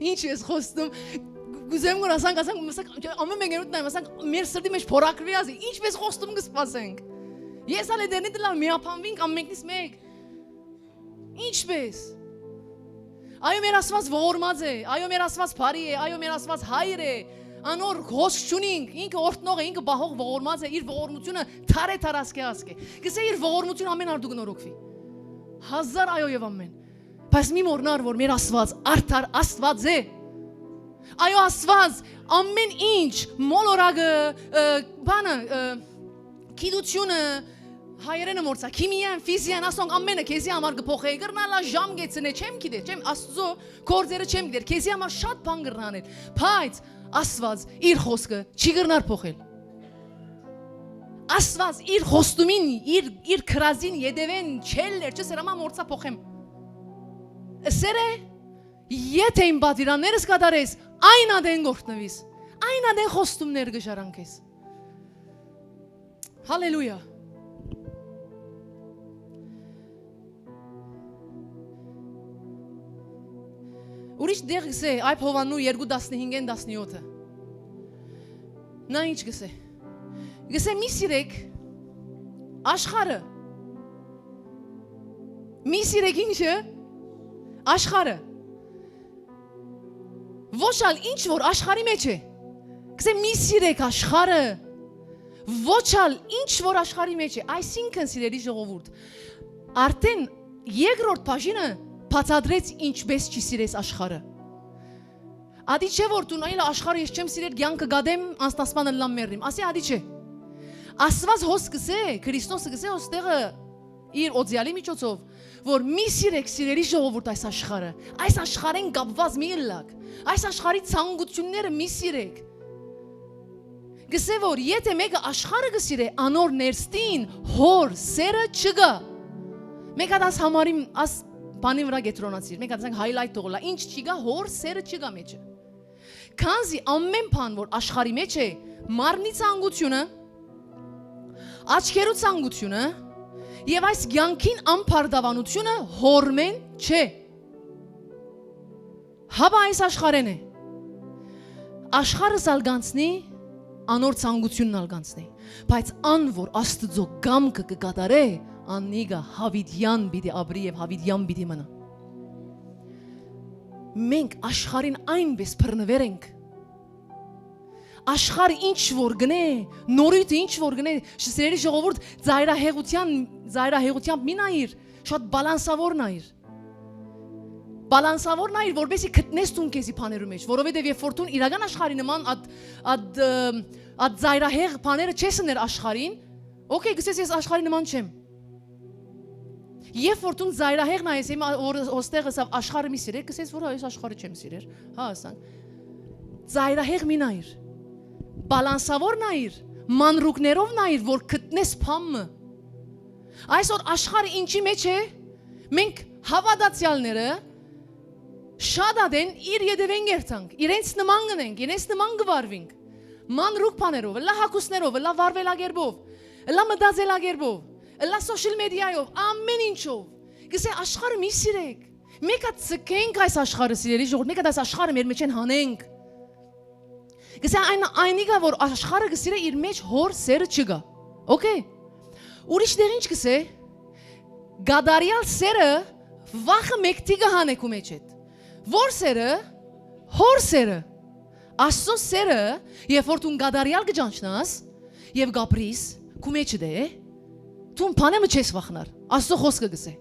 ինչ ես խոստում, գուզեմ որ ասանք, ամեն մենք երուտ նայմ, ասանք, մեր սրդի մեջ փորակրվի ասի, ինչպես խոստում կսպասենք, ես ալ էդերնի դլավ միապանվինք ամենքնից մեկ, ինչպես, այո մեր ասված ողորմած է, այո մեր ասված բարի է, այո մեր ասված հայր է, անոր հոսք չունինք, ինքը օրտնող է, ինքը բահող ողորմած է, իր ողորմությունը թար է ասկե, գսե իր ողորմությունը ամեն արդու գնորոքվի, 1000 այո եւ ամեն, բայց մի մորնար, որ մեր ասված արդար աստված է, այո աստված ամեն ինչ, մոլորագը, բանը, կիդությունը, հայերենը մորցա, քիմիան, ֆիզիան, ասոնք ամենը քեզի համար կփոխեի, գրնալա ժամ գեցնե, չեմ գիտեր, չեմ աստծո կորձերը չեմ գիտեր, քեզի համար շատ բան գրնանել, բայց Աստված իր խոսքը չի գրնար փոխել։ Աստված իր խոստումին, իր քրազին յետևեն չելներ, չսերամա մորցա փոխեմ։ Սերը եթե իմ բادرաններս կատարես, այն ադեն գործնվիս, այն ադեն խոստումներ գժարանքես։ Հալելույա։ Ուրիշ դեղ գսե, այբ հովանու 2.15-ին 17-ը։ Նա ինչ գսե։ Գսե մի սիրեք աշխարը։ Մի սիրեք ինչը աշխարը։ Ոչ ալ ինչ որ աշխարի մեջ է։ Գսե մի սիրեք աշխարը։ Ոչ ալ ինչ որ աշխարի մեջ է։ Այսինքն սիրելի ժողովուրդ, արդեն երկրորդ բաժինը բացատրեց ինչպես չի սիրես աշխարը։ Ադի չէ որ դու նայել աշխարը ես չեմ սիրել ցանկը գադեմ անստասմանը լամ մեռնիմ։ Ասի ադի չէ։ Աստված հոս գսե, Քրիստոսը գսե ոստեղը իր օձիալի միջոցով, որ մի սիրեք սիրելի ժողովուրդ այս աշխարհեն կապված մի լակ, այս աշխարհի ցանկությունները մի սիրեք։ Գսե որ եթե մեկը աշխարհը գսիրե, անոր ներստին հոր սերը չգա։ Մեկ հատ համարի աս բանի վրա գետրոնացիր, մենք ասենք highlight տողլա, ինչ չի գա, հոր սերը չգա մեջը։ Քանզի ամեն բան, որ աշխարհի մեջ է, մարմնի ցանկությունը, աչքերու ցանկությունը եւ այս ցանկին անփարդավանությունը հորմեն չէ։ Հաբա այս աշխարհեն է։ Աշխարհը զալգանցնի, անոր ցանկությունն ալգանցնի, բայց ան որ Աստծո գամքը կկատարե, աննիգա հավիդյան բիդի ապրի եւ հավիդյան բիդի մնա։ Մենք աշխարհին այնպես բռնվեր ենք։ Աշխարհը ինչ որ գնե, նորույթը ինչ որ գնե, սիրելի ժողովուրդ, ծայրահեղությամբ մի նայիր, շատ բալանսավոր նայիր։ Բալանսավոր նայիր, որպեսզի գտնես տուն քեզի բաներու մեջ, որովհետեւ երբ որ տուն իրական աշխարհի նման այդ ծայրահեղ բաները չեսներ աշխարհին, օքեյ, գսես ես աշխարհի նման չեմ։ Երբ որ դու զայրահեղ նայես, որ ոստեղը սավ աշխարհը մի սիրեր, կսես որ այս աշխարհը չեմ սիրեր, հա ասանք։ Զայրահեղ մի նայիր, բալանսավոր նայիր, մանրուկներով նայիր, որ գտնես փամը։ Այսօր աշխարհը ինչի մեջ է, մենք հավատացյալները շատ ադեն իր յետևեն գերցանք, իրենց նման գնենք, իրենց նման գվարվենք, մանրուկ բաներով, լա հակուսներով, լա վարվելագերբով, լա մտածելագերբով, լա սոցիալ մեդիայով, ամեն ինչով։ Գսե աշխարհը մի սիրեք։ Մեկը ցկենք այս աշխարհը սիրելի ժողովուրդ, մեկը այս աշխարհը մեր մեջ են հանենք։ Գսե այնիկա որ աշխարհը գսիրե իր մեջ հոր սերը չգա։ Okay։ Ուրիշ դեր ինչ գսե։ Գադարիալ սերը վախը մեկտիգը հանեք ու մեջ հետ։ Որ սերը, հոր սերը, Աստծո սերը, երբ որ դու գադարիալ գճանչնաս եւ գապրիս, քու մեջ դե, դու բանը չես վախնար։ Աստծո խոսքը գսե։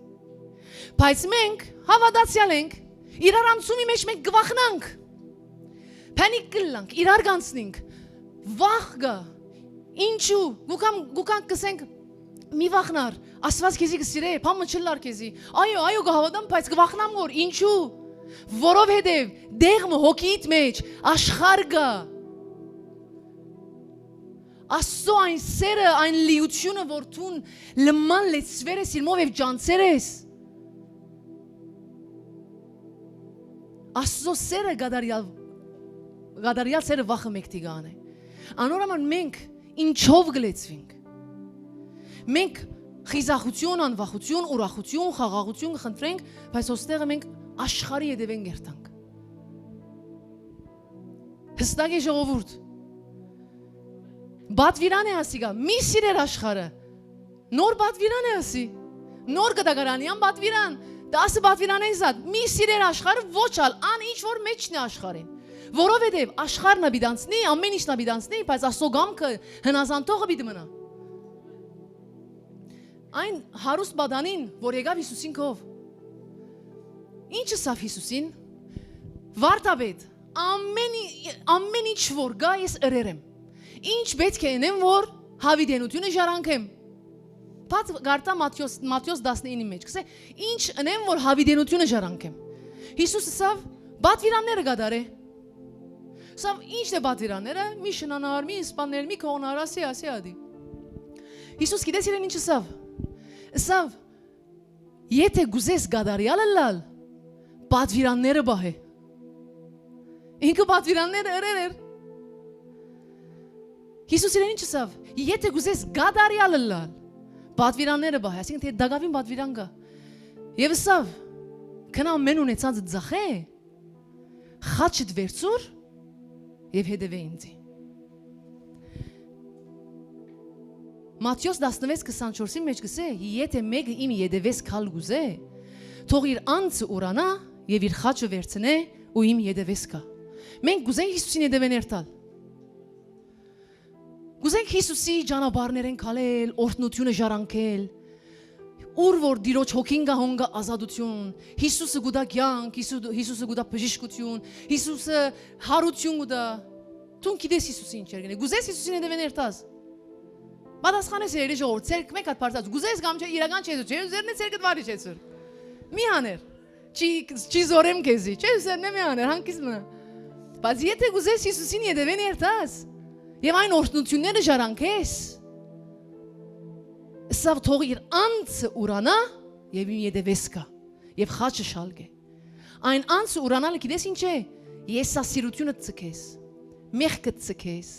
Բայց մենք հավատացյալ ենք, իրար անցումի մեջ մենք գվախնանք։ Փանիկ կլանք, իրար գանցնենք։ Վախ գա։ Ինչու։ Գուքան կսենք մի վախնար, Աստված քեզի կսիրե, փամը չլար քեզի։ Այո, գահավատամ, բայց գվախնամ որ ինչու։ Որովհետև դեղը հոգիիդ մեջ աշխարհ գա։ Աստծո այն սերը, այն լիությունը, որ դու լման լեցվեր ես իրմով եւ ջանցեր ես։ Աստծո սերը գադարիալ սերը վախը մեկտիգան է։ Անորոման մենք ինչով գլեցվինք։ Մենք խիզախություն, անվախություն, ուրախություն, խաղաղություն խնդրենք, բայց ոստեղը մենք աշխարհի յետևեն գերտանք։ Հստակ է ժողովուրդ։ Բատվիրան է ասի գա, մի սիրեր աշխարհը։ Նոր բատվիրան է ասի։ Նոր գդագարանյան բատվիրան։ Դասը բատվիրան է զատ, մի սիրեր աշխարհը ոչ ալ, ան ինչ որ մեջն է աշխարհին։ Որովհետև աշխարհն աբիդանցնի, ամեն ինչն աբիդանցնի, բայց Աստծո գամքը հնազանդողը պիտի մնա։ Այն հարուստ բադանին, որ եկավ Հիսուսին կով։ Ինչը սավ Հիսուսին։ Վարդապետ, ամեն ինչ որ գա ես ըրերեմ։ Ինչ պետք է ենեմ, որ հավիդենությունը ժարանքեմ։ Բաց գարտա Մատթեոս 19-ի մեջ, կսե, ինչ ընեմ, որ հավիդենությունը ժարանքեմ։ Հիսուսը սավ բատվիրանները գադար է։ Սավ ինչն է բատվիրանները, մի շնանար, մի իսպաներ, մի կողնար, ասի ադի։ Հիսուս գիտես իրեն ինչը սավ։ Սավ, եթե գուզես գադարյալը լալ, բատվիրանները բահե։ Ինքը բատվիրանները ըրեր էր։ Հիսուս իրեն ինչը սավ, եթե գուզես գադարյալը լալ, բատվիրանները բահե, ասինքն թե դագավին բատվիրան գա։ Եվ սավ, քնա ամեն ունեցած ձախե, խաչդ վերցուր և հետևե ինձի։ Մատթեոս 16:24-ի մեջ գսե, եթե մեկը իմ ետևես քալ գուզե, թող իր անձը ուրանա և իր խաչը վերցնե ու իմ ետևես գա։ Մենք գուզենք Հիսուսին ետևեն երթալ։ Գուզենք Հիսուսի ճանապարհներեն քալել, օրհնությունը ժարանքել, ուր որ դիրոջ հոգին գա հոնգա ազատություն, Հիսուսը գուտա կյանք, Հիսուսը գուտա բժշկություն, Հիսուսը հարություն գուտա։ Դու գիտես Հիսուսի ինչ ергնե։ Գուզես Հիսուսին ետևեն երթաս։ Պատասխանես երերի ժողովուրդ, ցերկ մեկ հատ բարձած։ Գուզես կամ չէ իրական չէ, չէ, զերնե ցերկդ վարի չէ։ Մի հաներ։ Չի զորեմ քեզի, չէ, զերնե մի հաներ, հանկից մնա։ Բայց եթե գուզես Հիսուսին ետևեն երթաս, եւ այն օրհնությունները ժարանքես, սավ թող իր անձը ուրանա եւ իմ ետևես գա եւ խաչը շալգե։ Այն անձը ուրանալը գիտես ինչ է։ Եսասիրությունը ցկես, մեղքը ցկես,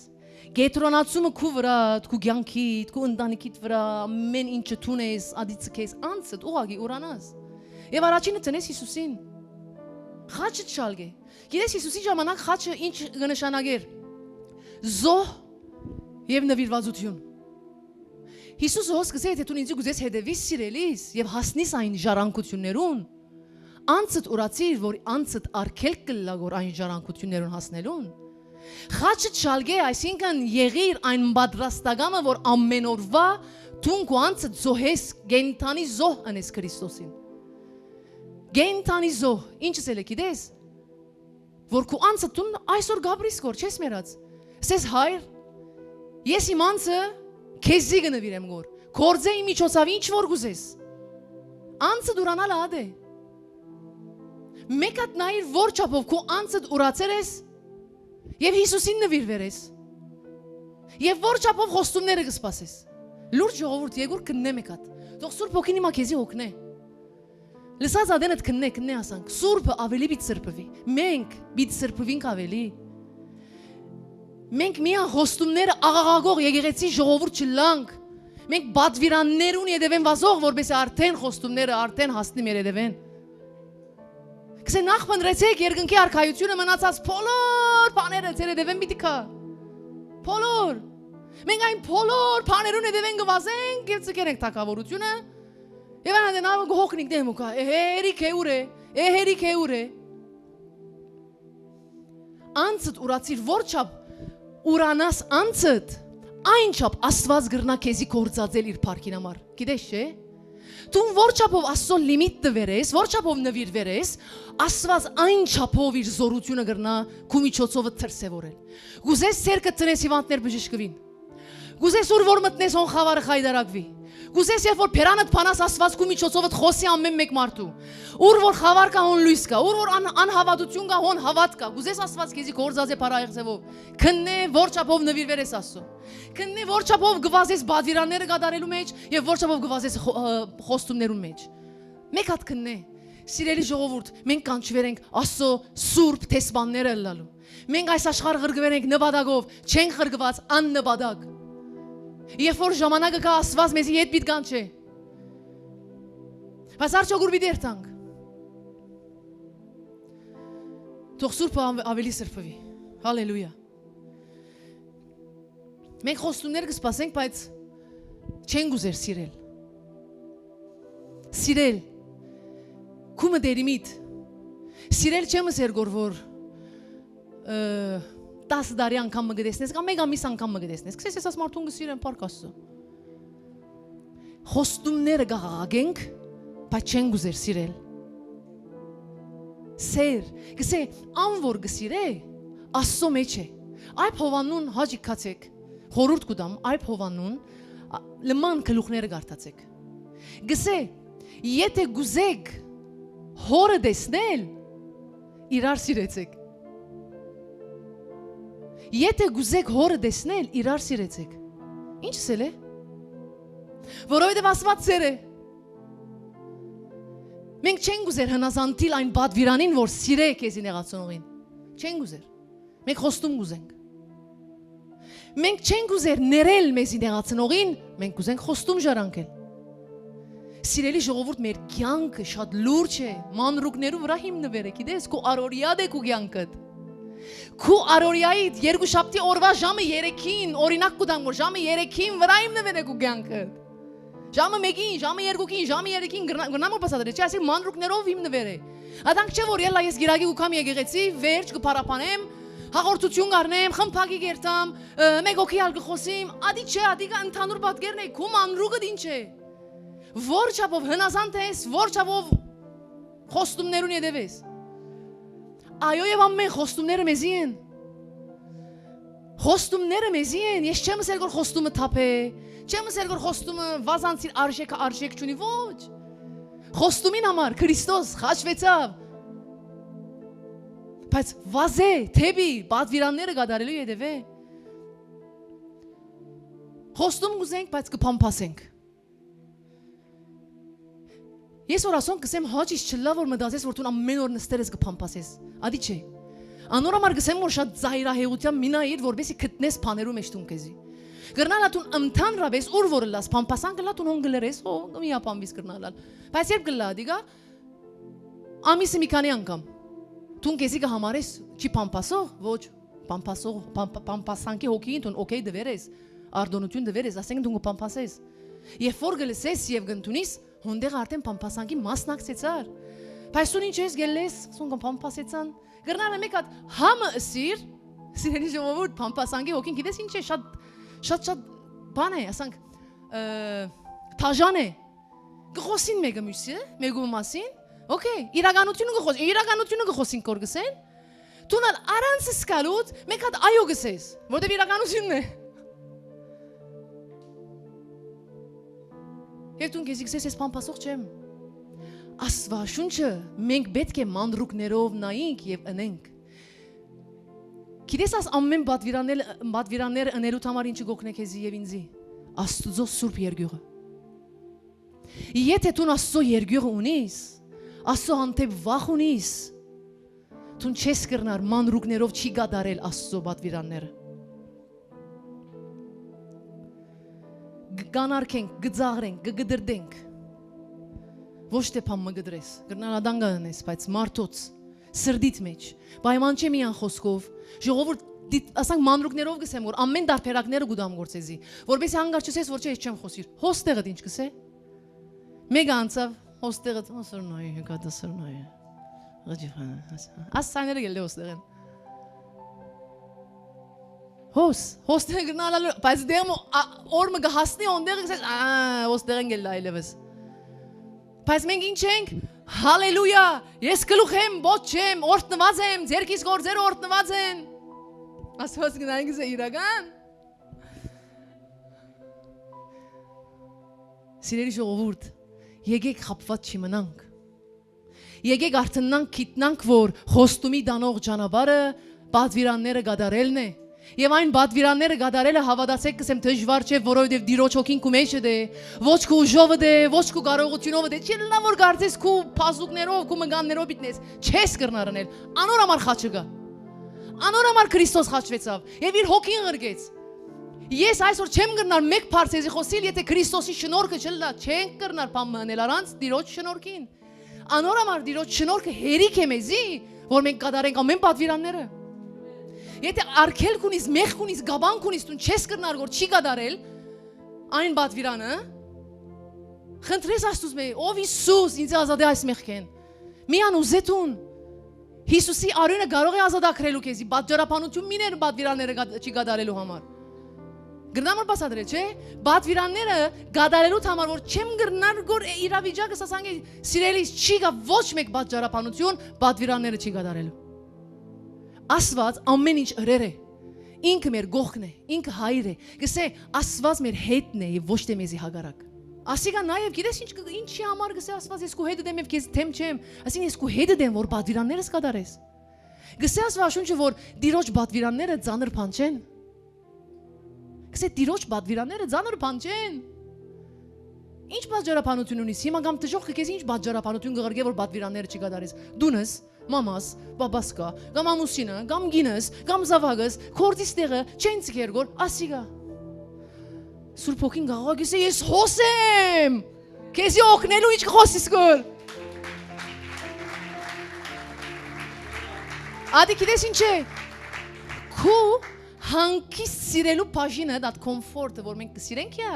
գետրոնացումը քու վրա, քու կյանքիդ, քու ընտանիքիդ վրա, ամեն ինչը թունես, ադի ցկես, անձդ ուղագի ուրանաս։ Եվ առաջինը տնես Հիսուսին։ Խաչը շալգե։ Գիտես Հիսուսի ժամանակ խաչը ինչ կնշանակեր։ Զոհ եւ նվիրվածություն։ Հիսուսը հոսքս է, թե դու ինձ գուզես հետևիս սիրելիս եւ հասնիս այն ժառանգություններուն, անցդ ուրացիր, որ անցդ արկել կլա որ այն ժառանգություններուն հասնելուն։ Խաչը շալգե, այսինքն եղիր այն պատրաստակամը, որ ամեն օրվա դու քո անցդ զոհես, գենթանի զոհ անես Քրիստոսին։ Գենթանի զոհ, ինչս է գիտես, որ քո անցդ դու այսօր գաբրիս կոր չես մերած։ Սես հայր, ես իմ անձը քեզի կնվիրեմ գոր, կորձեի միջոցով ինչ որ գուզես, անձը դուրանալ ադե, մեկ հատ նայիր որ չապով քո անձդ ուրացեր ես և Հիսուսին նվիրվեր ես և որ չապով խոստումները կսպասես, լուրջ ժողովուրդ եգուր կննե մեկ հատ, թող Սուրբ Հոգին հիմա քեզի հոգնե, լսած ադենդ կննե ասանք, Սուրբը ավելի բիտ սրբվի, մենք բիտ սրբվինք ավելի, մենք միան խոստումները աղաղագող եկեղեցի ժողովուրդ չլանք, Մենք բադվիրաններ ունի եդևեն վազող, որբեսի արդեն խոստումները արդեն հասնի մեր եդևեն։ Կսե նախ պնդրեցեք երկնքի արքայությունը մնացած բոլոր բաները ձեր եդևեն պիտի կա։ Բոլոր։ Մենք այն բոլոր բաներուն եդևեն գվազենք և ծկերենք թակավորությունը և այն հանդենավը գողնիկ դեմ ու կա, հերիք է ուր է, հերիք է ուր է։ Անցըտ ուրացիր որչապ ուրանաս անցըտ, այն չապ աստված գրնա կեզի կործածել իր պարքին համար, գիտես չէ, դու որչապով աստծո լիմիտ տվերես, որչապով նվիր վերես, աստված այն չապով իր զորությունը գրնա քու միջոցովը թրսևորել, գուզես սերկը տնես հիվանդներ բժշկվին, գուզես ուր որ մտնես հոն խավարը խայդարակվի, գուզես երբ որ փերանդ փանաս աստված քու միջոցովդ խոսի ամեն մեկ մարդու, ուր որ խավար կա հոն լույս կա, ուր որ անհավատություն կա հոն հավատ կա, գուզես աստված քեզի կործածե փարայեղ ձևով, քննե որչապով նվիր վերես աստծո, քննե որչապով գվազես բադվիրանները գադարելու մեջ եւ որչապով գվազես խոստումներու մեջ, մեկ հատ քննե, սիրելի ժողովուրդ, մենք կանչվերենք աստծո սուրբ տեսփանները լալու, մենք այս աշխարհը ղրգվերենք նվադագով, չենք ղրգված աննվադագ, երբ որ ժամանակը կա աստված մեզի հետ պիտի կանչե, բայց արդյոք ուր պիտի երթանք, թող սուրբը ավելի սրբվի, հալելույա, մենք խոստումներ կսպասենք, բայց չենք ուզեր սիրել, քումը դերիմիտ, սիրել չեմ ասեր որ 10 տարի անգամ մը գտեսնես, կամ մեկ ամիս անգամ մը գտեսնես, քսես ես աս մարդուն գսիրեմ պարկ աստծո, խոստումները գաղաղագենք, բայց չենք ուզեր սիրել, սեր, գսե անվոր գսիրե, աստծո մեջ է, այբ հովանուն հաջիկ կացեք, խորուրդ կուդամ, այբ հովանուն, լման կլուխները գարտացեք, գսե, եթե գուզեք հորը դեսնել, իրար սիրեցեք, եթե գուզեք հորը դեսնել, իրար սիրեցեք, ինչ սել է, որովհետև աստված սեր է, մենք չենք ուզեր հնազանդիլ այն բադվիրանին, որ սիրե քեզի նեղացնողին, չենք ուզեր, մենք խոստում գուզենք, մենք չենք ուզեր ներել մեզի նեղացնողին, մենք ուզենք խոստում ժարանքել, սիրելի ժողովուրդ մեր կյանքը շատ լուրջ է, մանրուկներու վրա հիմնվեր է, գիտես, քո առօրյա դե քո կյանքդ, քու առօրյայիդ երկուշաբթի օրվա ժամը 3-ին, օրինակ կուտանք որ ժամը 3-ին վրա հիմնվեր է քու կյանքդ, ժամը 1-ին, ժամը 2-ին, ժամը 3-ին գրնամ որ պասադրես, չէ, ասի մանրուկներով հիմնվեր է, ադանք չէ որ ելա ես գիրագի ու կամ եկեղեցի, վերջ կփարապանեմ, հաղորդություն գարնեմ, խմփակի գերտամ, մեկ օքիալ կխոսիմ, ադի չէ, ադիկա ընդհանուր պատկերն է, քու մանրուկդ ինչ է, որ չափով հնազանդ ես, որ չափով խոստումներուն ետևես, այո եւ ամեն խոստումները մեզի են, խոստումները մեզի են, ես չեմ ասել որ խոստումը թափ է, չեմ ասել որ խոստումը վազանցիր արժեք չունի, ոչ, խոստումին համար Քրիստոս խաչվեցավ, բայց վազե, թեպի, բադվիրանները գադարելու ետևե, խոստում գուզենք, բայց կփամփասենք, ես որ ասոն կսեմ հաճ իս չլա որ մդասես որ տուն ամեն օր նստեր ես կփամփասես, ադի չէ, անոր համար կսեմ որ շատ զայրահեղության մինայիր որբեսի քտնես փաներու մեջ տուն քեզի, գրնալա տուն ընդհանրապես ուր որ լաս փամփասան կլա տուն հոն գլերես, հո մի ապամբիս գրնալալ, բայց երբ գլա դիգա ամիսը մի քանի անգամ, տուն քեզի կհամարես չի փամփասող, ոչ, փամփասանքի հոգին տուն օքեյ դվերես, արդոնություն դվերես, ասենք տուն կփամփասես, երբ որ գլսես եւ գնտունիս հոնդեղ արդեն փամփասանքի մասնակցեցար, բայց սուն ինչ ես գելես, սուն կփամփասեցան, գրնալը մեկ հատ համը ասիր, սիրելի ժողովուրդ փամփասանքի հոգին գիտես ինչ է, շատ բան է, ասանք թաժան է, գխոսին մեկը մյուսի, մեկու մասին, օքեյ, իրականությունը գխոսին կոր գսեն, տունալ առանց սկալուց մեկ հատ այո գսես, որտեվ իրականությունն է, Եվ դու քեզ գսես ես փամփասող չեմ։ Աստվածաշունչը մենք պետք է մանրուկներով նայենք եւ ընենք։ Գիտես ամեն բադվիրանները ըներուտ համար ինչը գոքնե քեզի եւ ինձի։ Աստծո սուրբ երկյուղը։ Եթե դու Աստծո երկյուղը ունիս, Աստծո հանդեպ վախ ունիս, դու չես կրնար մանրուկներով չի գադարել Աստծո բադվիրանները։ Կանարքենք, գծաղրենք, գգդրդենք։ Ոչ թե փամը գդրես, գրնալադան գանես, բայց մարդոց սրդիտ մեջ, պայման չէ միան խոսքով, ժողովուրդ ասանք մանրուկներով գսեմ, որ ամեն դարբերակները գուդամ գործեզի, որովհետեւ հանգար չսես, որ չէ, չեմ խոսիր։ Հոստեղդ ինչ կսե։ Մեկ անցավ, հոստեղդ, ասորնոյ, հկադասորնոյ։ Ասաները գելե հոստեղեն։ Հոստեղը գրնալալու, բայց դեմ օրը գահասնի ոնդեղը գսես, հոստեղեն գելը այլևս։ Բայց մենք ինչ ենք, հալելույա, ես գլուխ եմ, ոչ չեմ, օրտնված եմ, ձերքիս գործերը օրտնված են։ Ասված գնային գսե իրական։ Սիրելի ժողովուրդ, եկեք խապված չմնանք։ Եկեք արթնանք, գիտնանք, որ խոստումի դանող ճանապարհը պատվիրանները գադարելն է։ Եվ այն պատվիրանները գադարելը հավատացեք կսեմ դժվար չէ, որովհետև Տիրոջ հոգին քու մեջ է, ոչ քու ուժով է, ոչ քու կարողությունով է, չի լավ որ կարծես քու փազուկներով, քու մգաններով բիտնես, չես կրնարնել, անոր համար խաչը գա։ Անոր համար Քրիստոս խաչվեցավ եւ իր հոգին ղրկեց։ Ես այսօր չեմ կրնար մեկ բարձեզի խոսիլ, եթե Քրիստոսի շնորհքը չլա, չենք կրնար բամանել առանց Տիրոջ շնորհքին։ Անոր համար Տիրոջ շնորհքը հերիք է մեզի, որ մենք կատարենք ամեն պատվիրանները։ Եթե արկել կունիս, մեղ կունիս, գաբան կունիս, տուն չես կրնար որ չի կատարել այն պատվիրանը, խնդրես Աստուծո մե, ով Հիսուս ինձ ազատի այս մեղքեն։ Միան ուզետուն Հիսուսի արյունը կարող է ազատագրելու քեզի, պատճառաբանություն միներ պատվիրանները չի կատարելու համար։ Գրնամր բացատրել, չէ՞։ Պատվիրանները կատարելու համար որ չեմ գրնար որ իրավիճակը ասանք սիրելիս չի գա ոչ մեկ պատճառաբանություն պատվիրանները չի կատարելու։ Աստված ամեն ինչ հրեր է, ինքը մեր գողքն է, ինքը հայր է, գսե Աստված մեր հետն է եւ ոչ թե մեզի հագարակ։ Ասիկա նաեւ գիտես ինչի համար գսե Աստված ես քո հետը դեմ եւ քեզ թեմ չեմ, ասին ես քո հետը դեմ որ պատվիրաններս կատարես։ Գսե Աստվածաշունչը որ Տիրոջ պատվիրանները ծանր բան չեն։ Գսե Տիրոջ պատվիրանները ծանր բան չեն։ Ինչ պատճառաբանություն ունիս, հիմա կամ դժոխքը քեզ ինչ պատճառաբանություն կղրգե որ պատվիրանները չի կատարես։ Դունս մամաս, բաբասկա, կամ ամուսինը, կամ գինս, կամ զավակս, քորտիս տեղը չեն ցկեր գոր, ասիգա։ Սուրբ ոգին գաղագիս է ես հոսեմ։ Քեզի օգնելու ինչ խոսիս գոր։ Ադի գիտես ինչ է։ Քու հանկիստ սիրելու բաժինը, այդ կոմֆորտը, որ մենք կսիրենք յա,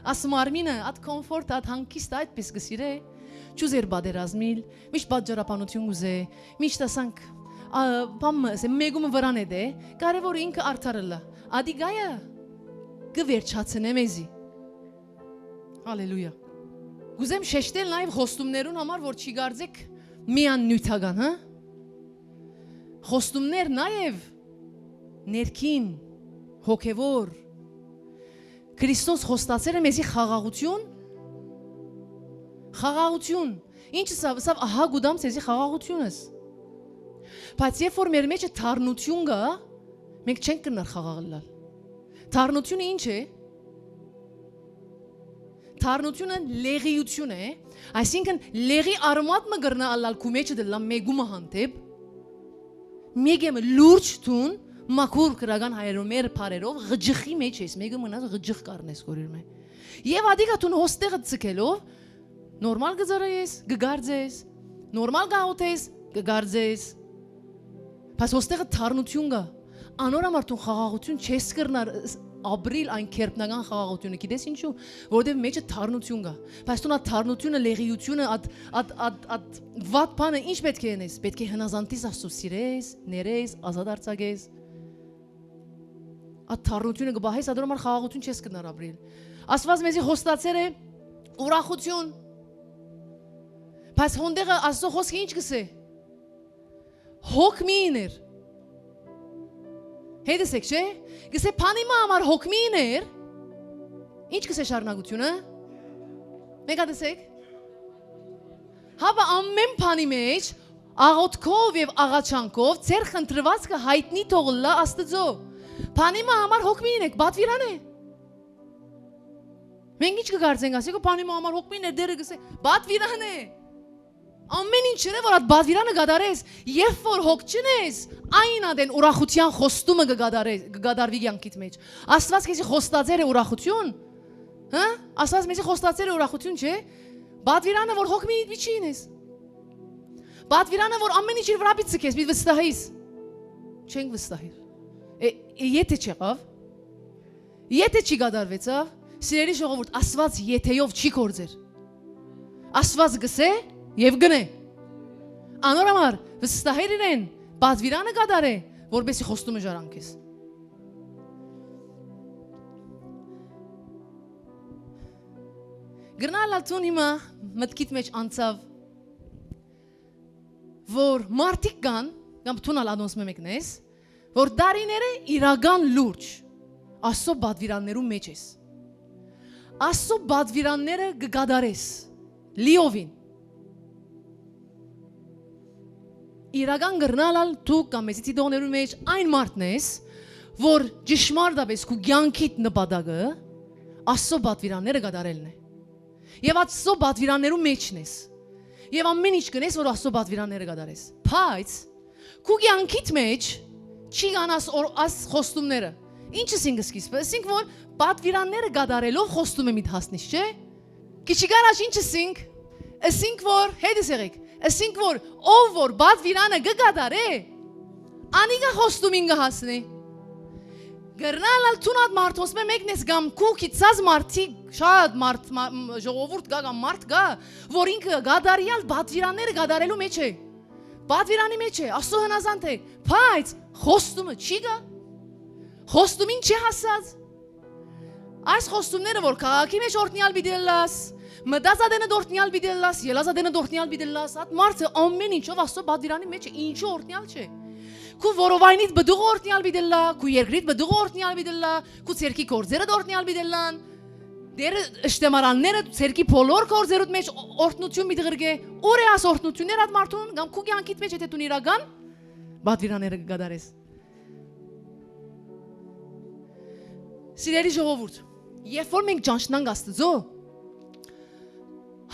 ասում Արմինը, այդ կոմֆորտը, այդ հանկիստ այդպես կսիրե։ Չուզեր բادرազմիլ, միշտ պատճառաբանություն ուզե, միշտ ասանք, բամը, մեգումը վրան է դե, կարևորը ինքը արդարը լա, ադի գայա, գվերջացնե մեզի, հալելույա, գուզեմ շեշտել նաև խոստումներուն համար, որ չի գարձեք միան նյութական, հա, խոստումներ նաև ներքին, հոգևոր, Քրիստոս խոստացել է մեզի խաղաղություն, ինչ սա ահա գուդամ սեզի խաղաղությունս, բայց երբ որ մեր մեջը թարնություն գա, մենք չենք կնար խաղաղլալ, թարնությունը ինչ է, թարնությունը լեղիություն է, այսինքն լեղի արմատ մը գրնա ալալ կու մեջը դլա մեգումը հանտեբ, մեկ եմ լուրջ թուն, մակուր կրական հայերով մեր պարերով ղջխի մեջ ես, մեգը մնաց ղջխ կարնես կորիր մե, և ադիկա թուն հոստեղը ծկելով, նորմալ գծարայես, գգարձես, նորմալ գաղութես, գգարձես, պաս հոստեղը թարնություն գա, անոր համար թուն խաղաղություն չես կրնար ապրիլ այն կերպնական խաղաղությունը, գիտես ինչու, որովհետև մեջը թարնություն գա, պաս թուն այդ թարնությունը, լեղիությունը, այդ վատ բանը ինչ պետք է ենես, պետք է հնազանդիս Աստծո սիրես, ներես, ազատ արձակես, այդ թարնությունը գբահես, ադոր համար խաղաղություն չես կրնար ապրիլ, Աստված մեզի հոստացել է ուրախություն, բայց հոնդեղը Աստծո խոսքը ինչ կսե, հոգ մի իներ, հետս եք չէ, գսե պանիմա համար հոգ մի իներ, ինչ կսե շարունակությունը, մեկ ադեսեք, հապա ամեն պանի մեջ, աղոտքով և աղաչանքով, ծեր խնդրվածքը հայտնի թողլա Աստծո, պանիմա համար հոգ մի ինեք, բատվիրան է, մենք ինչ կգարձենք ասիկը, պանիմա համար հոգ մի իներ, դերը գսե, բատվիրան է, ամեն ինչն է որ այդ բադվիրանը գադարես, երբ որ հոգ չնես, այն ադեն ուրախության խոստումը կգադարվի կյանքիդ մեջ։ Աստված քեզի խոստացել է ուրախություն, Հա? Ասած մեզի խոստացել է ուրախություն, չէ՞։ Բադվիրանը որ հոգ մի չի ինես։ Բադվիրանը որ ամեն ինչ իր վրա պիտի ցկես, մի վստահես։ Չենք վստահիր։ Եթե չեղավ, եթե չի գադարվեցավ, սիրելի ժողովուրդ, Աստված եթեով չի կործեր։ Աստված գսե եւ գնե։ Անորամար վստահեր իրեն, բադվիրանը գադարե, որբեսի խոստումը ժարանքես։ Գրնալալցուն հիմա մտքիդ մեջ անցավ, որ մարդիկ կան, կամ թունալ անոնց մեկնես, որ դարիները իրական լուրջ, Աստծո բադվիրաններում մեջ ես։ Աստծո բադվիրանները կգադարես, լիովին։ Իրական գրնալալ դու կամ մեզի տիդողներու մեջ այն մարդն ես, որ ճշմարտապես քու կյանքիդ նպատակը Աստծո բադվիրանները գադարելն է։ Եվ Աստծո բադվիրաններու մեջն ես։ Եվ ամեն ինչ կնես, որ Աստծո բադվիրանները գադարես։ Բայց քու կյանքիդ մեջ չի գանաս աս խոստումները։ Ինչս ինքը սկիզբը, ասենք որ բադվիրանները գադարելով խոստում եմ իդ հասնես, չէ՞։ Քիչի գարաշ ինչս ինք, ասենք որ հետս եղեք, ասենք որ ով որ բադվիրանը գադարե, անիգա խոստումին կհասնի։ Գրնալալ թունատ մարդոս մեկնես գամ քուքիցած մարդի շատ մարդ ժողովուրդ գա կամ մարդ գա, որ ինքը գադարյալ բադվիրանները գադարելու մեջ է։ Բադվիրանի մեջ է, Աստծո հնազանդ է, բայց խոստումը չի գա։ Խոստումին չի հասած։ Այս խոստումները որ քաղաքի մեջ օրտնյալ բիդելլաս, մտածադենը դորտնյալ բիդելլաս, ելազադենը դորտնյալ բիդելլաս, այդ մարդը ամեն ինչով Աստծո բադվիրանի մեջ է, ինչու օրտնյալ չէ։ Քու որովայնիդ բդուղ օրտնյալ բիդելլա, քու երկրիդ բդուղ օրտնյալ բիդելլա, քու ցերկի կորձերը օրտնյալ բիդելլան, դեր ըշտեմարանները ցերկի բոլոր կորձերուդ մեջ օրտնություն բիդղրգե, ուր է աս օրտնություններ այդ մարդուն, կամ քու կյանքիդ մեջ եթե դու իրական բադվիրաները կգադարես։ Սիրելի ժողովուրդ, երբ որ մենք ճանչնանք Աստծո,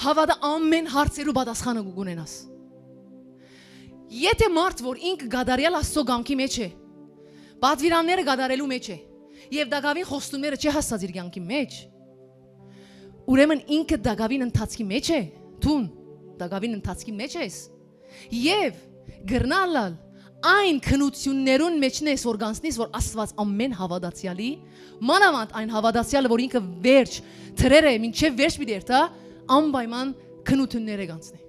հավատա ամեն հարցերու պատասխանը կունենաս։ Եթե մարդ որ ինքը գադարյալ Աստծո կամքի մեջ է, բադվիրանները գադարելու մեջ է, եւ դակավին խոստումները չի հասած իր կյանքի մեջ, ուրեմն ինքը դակավին ընթացքի մեջ է, դուն դակավին ընթացքի մեջ ես, եւ գրնալալ այն քնություններուն մեջն ես որ գանցնես որ Աստված ամեն հավատացյալի, մանավանդ այն հավատացյալը որ ինքը վերջ թրեր է, մինչև վերջ մի դերտա, անպայման քնություններ է գանցնի։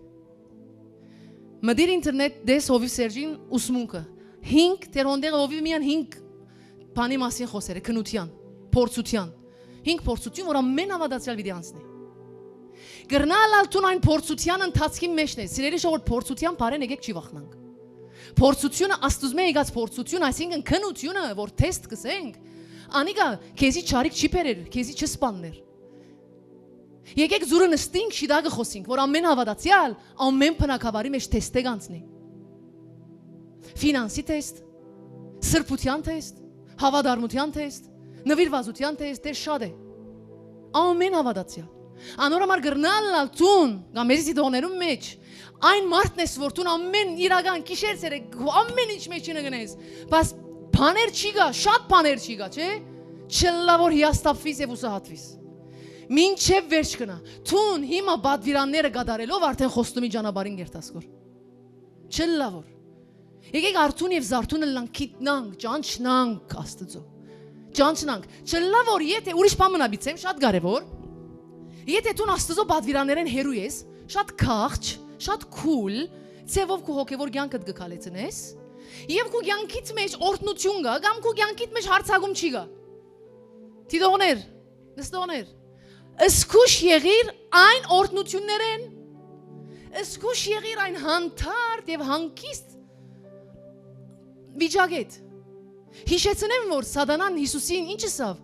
Մդիր ինտերնետ դես հովիվ Սերժին ուսմունքը 5 տերոնդեղը հովիվ միան 5 բանի մասին խոսեր է քնության, փորձության 5 փորձություն որ ամեն հավատացյալ պիտի անցնի։ Գրնալալ տուն այն փորձության ընթացքի մեջն է, սիրելի ժողովուրդ փորձության բարեն եկեք չի վախնանք։ Փորձությունը աստուծմե եկած փորձություն, այսինքն քնությունը, որ թեստ կսենք, անիկա քեզի չարիք չի բերեր, քեզի չսպաններ։ Եկեք զուրը նստենք շիդագը խոսենք, որ ամեն հավատացյալ ամեն բնակավարի մեջ թեստ է գանցնի։ Ֆինանսի թեստ, սրբության թեստ, հավատարմության թեստ, նվիրվածության թեստ, դեր շատ է։ Ամեն հավատացյալ։ Անորամար գրնալալ տուն, կամ մեզի դողներում մեջ, այն մարդն ես, որ տուն ամեն իրական կիշեր ցերեք, ամեն ինչ մեջ չնգնես, բայց բաներ չի գա, շատ բաներ չի գա, չէ՞։ Չլա որ հիաստափվիս եւ ուսահատվիս։ Մինչև վերջ կնա։ Տուն հիմա բադվիրանները գադարելով արդեն խոստումի ճանապարհին գերտասկոր։ Չլա որ։ Եկեք արթուն եւ զարթունը լանք քիտնանք, ճանչնանք Աստծո։ Ճանչնանք։ Չլա որ եթե ուրիշ բան մնաբիցեմ, շատ կարեւոր։ Եթե դու Աստծո բադվիրաներեն հերու ես, շատ քաղճ, շատ քուլ, ցևով քու հոգեվոր կյանքդ գկալեցնես, եւ քու կյանքից մեջ օրտնություն գա, կամ քու կյանքից մեջ հարցակում չի գա։ Տիդողներ, նստողներ, ըսկուշ եղիր այն օրտնություններեն, ըսկուշ եղիր այն հանդարտ եւ հանգիստ վիճակետ։ Հիշեցնեմ որ Սատանան Հիսուսին ինչ ասավ.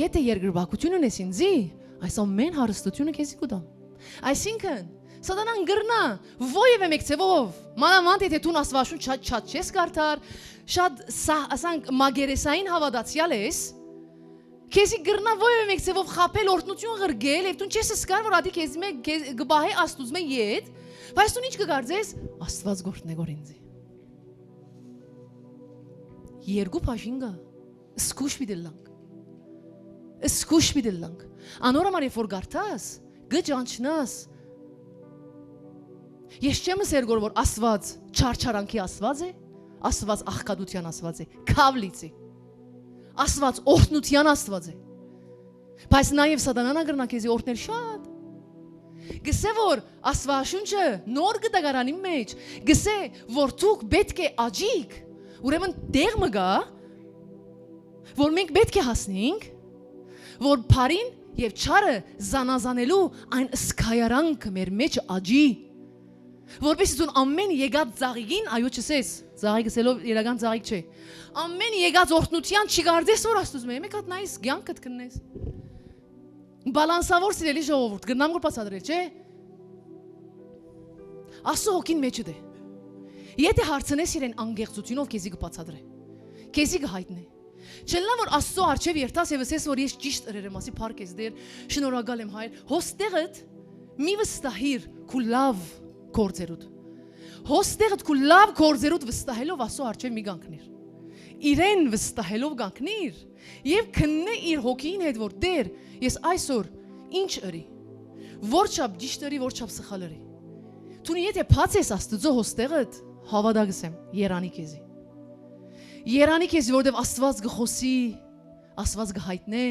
Եթե երկրպագություն ունես ինձի, այս ամեն հարստությունը քեզի կուտամ։ Այսինքն Սատանան գրնա ովևէ մեկ ցևով, մանավանդ եթե դու Աստվածաշուն շատ չես կարդար, շատ ասանք մագերեսային հավատացյալ ես, քեզի գրնա ովևէ մեկ ցևով խապել օրտնություն ղրգել, եւ դու չես սկար որ ադի քեզի մեկ գբահե Աստուծմե ետ, բայց դու ինչ կգարձես, Աստված գործն է գոր ինձի։ Երկու բաժին գա, սկուշ պիտի լանք։ Սկուշ բիդելանք։ Անորոմար երբ որ գարտաս, գճանչնաս։ Ես չեմ ասել որ Աստված չարչարանքի Աստված է, Աստված աղքատության Աստված է, քավլիցի։ Աստված օրհնության Աստված է։ Բայց նաև սատանան ագրնա քեզի օրհնել շատ։ Գսե որ Աստվածաշունչը նոր գտագարանի մեջ, գսե որ դուք պետք է աջիկ, ուրեմն դեղ մը գա, որ մենք պետք է հասնենք, որ բարին եւ չարը զանազանելու այն սկայարանքը մեր մեջ աջի, որովհետեւ դու ամեն եկած ծաղիկին, այո չսես, ծաղիկ գսելով իրական ծաղիկ չէ, ամեն եկած օրհնության չգարդես որ Աստծո մեկ հատ նայես ցանկդ կնես։ Բալանսավոր սիրելի ժողովուրդ, գնամ որ բացադրել, չէ։ Աստծո հոգին մեջը դե։ Եթե հարցնես իրեն անգեղծությունով քեզի կբացադրե։ Քեզի կհայտնի։ Չելնա որ Աստծո արչև երթաս եւ ասես որ ես ճիշտ ըրերեմ, ասի փառքես դեր, շնորհակալ եմ հայր։ Հոստեղդ մի վստահիր քու լավ կորձերուդ։ Հոստեղդ քու լավ կորձերուդ վստահելով Աստծո արչև մի գանքնիր։ Իրեն վստահելով գանքնիր եւ քննե իր հոգին հետ որ դեր ես այսօր ինչ ըրի։ Որչափ ճիշտ ըրի, որչափ սխալ ըրի։ Դու եթե փածես Աստծո հոստեղդ, հավատացեմ, երանի քեզի։ Երանի քեզի, որովհետև Աստված գխոսի, Աստված գհայտնե,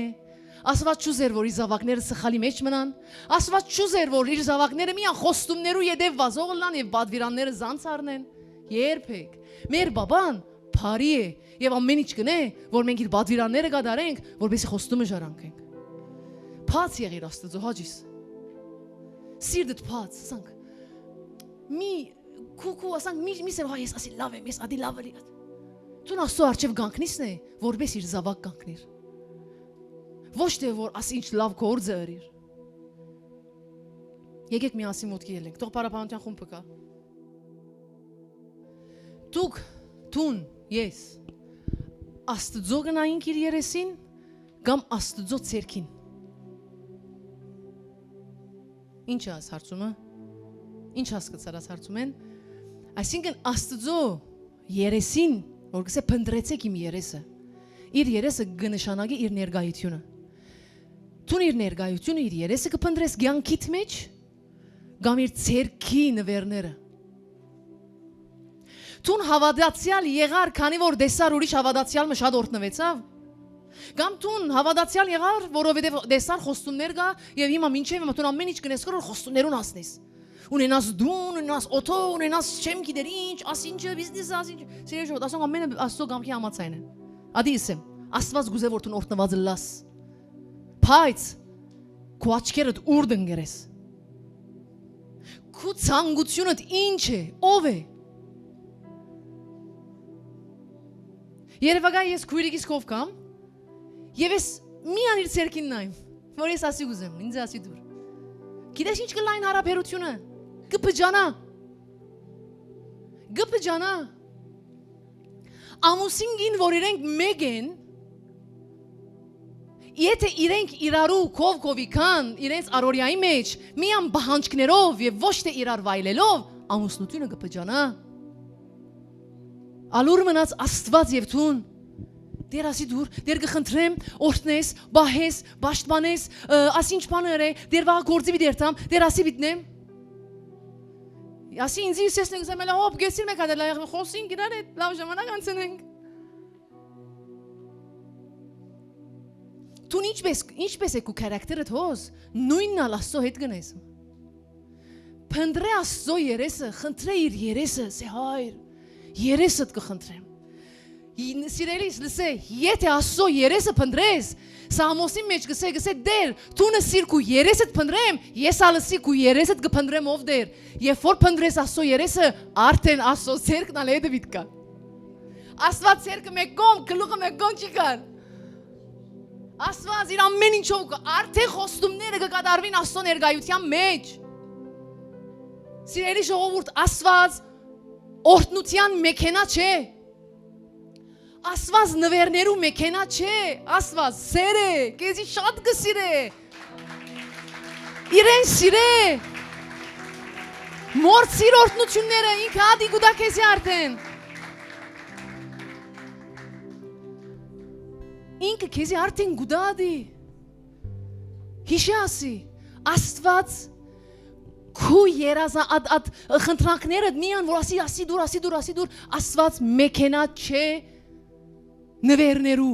Աստված չուզեր որ իր զավակները սխալի մեջ մնան, Աստված չուզեր որ իր զավակները միան խոստումներու յետև վազող լան եւ բադվիրանները զանց առնեն։ Երբեք։ Մեր բաբան բարի է եւ ամեն ինչ կնե, որ մենք իր բադվիրանները գադարենք, որպեսզի խոստումը ժառանգենք։ Փած եղիր Աստծո հաջիս։ Սիրտդ փած, ասանք։ Մի քուքու ասանք մի սեր հայ ես ասի լավ եմ, ես ադի լավ էի։ Դու Աստծո արչև գանքնիսն է, որպես իր զավակ գանքնիր։ Ոչ թե որ ասի ինչ լավ գործը ըրիր։ Եկեք միասին մոտքի ելենք, թող պարապանության խումբը կա։ Դուք, տուն, ես, Աստծո գնայինք իր երեսին, կամ Աստծո ցերքին։ Ինչ է աս հարցումը։ Ինչ հասկացար աս հարցում են։ Այսինքն Աստծո երեսին, որ գսե փնտրեցեք իմ երեսը։ Իր երեսը կնշանակի իր ներկայությունը։ Տուն իր ներկայությունը, իր երեսը կփնտրես ցանկիդ մեջ, կամ իր ցերքի նվերները։ Տուն հավատացյալ եղար, քանի որ դեսար ուրիշ հավատացյալը շատ օրհնվեցավ։ Կամ տուն հավատացյալ եղար, որովհետև դեսար խոստումներ կա եւ հիմա մինչեւ հիմա տուն ամեն ինչ կնես կրոր խոստումներուն ասնես։ Ունենաս դուն, ունենաս օտո, ունենաս չեմ գիտեր ինչ, ասինչը բիզնես ասինչ։ Սիրելի ժողովուրդ, ասում ամենը Աստծո կամքի համաձայն են։ Ադի ասեմ, Աստված գուզե որ տուն օրհնված լաս։ Բայց քո աչքերդ ուր դնգերես։ Քո ցանկությունդ ինչ է, ով է։ Երևակայ ես քույրիկիս կով կամ եւ ես միան իր ցերքին նայեմ, որ ես ասի գուզեմ, ինձ ասի դուր։ Գիտես ինչ կլայն հարաբերությունը։ Գպջանա ամուսինգին որ իրենք մեկ են եթե իրենք իրարու կով կան իրենց արորիայի մեջ միան բահանջքներով եւ ոչ թե իրար վայելելով ամուսնությունը գպջանա ալուր մնաց Աստված եւ թուն դեր ասի դուր դեր կխնդրեմ օրհնես բահես պաշտպանես ասինչ բաներ է դեր վաղ գործի դերտամ դեր ասի բիտնեմ Ասի ինձ իսեսնենք զեմելա հոպ գեսին մեկ հատ լայեղ խոսին գիրար է լավ ժամանակ անցնենք Տուն ինչպես է քու քարակտերդ հոս նույնն ալ Աստծո հետ գնես Փնդրե Աստծո երեսը խնդրե իր երեսը սե հայր երեսդ կխնդրեմ Սիրելիս լսե եթե Աստծո երեսը փնդրես Սամոսի մեջ գսե դեր տունը սիր քու երեսդ փնդրեմ ես ալսի քու երեսդ կփնդրեմ ով դեր երբ որ փնդրես Աստծո երեսը արդեն Աստծո ցերկն ալ հետը վիտ կա Աստված ցերկը մեկ կողմ գլուխը մեկ կողմ չի կան Աստված իր ամեն ինչով արդեն խոստումները կկատարվին Աստծո ներկայության մեջ Սիրելի ժողովուրդ Աստված օրհնության մեքենա չէ Աստված նվերներու մեքենա չէ, Աստված սեր է, քեզի շատ կսիրե։ Իրեն սիրե։ Մորցիր օրհնությունները ինքը ադի գուտա քեզի արդեն։ Ինքը քեզի արդեն գուտա ադի։ Հիշի ասի, Աստված քու երազա ատ խնդրանքները միան որ ասի դուր, Աստված մեքենա չէ նվերներու,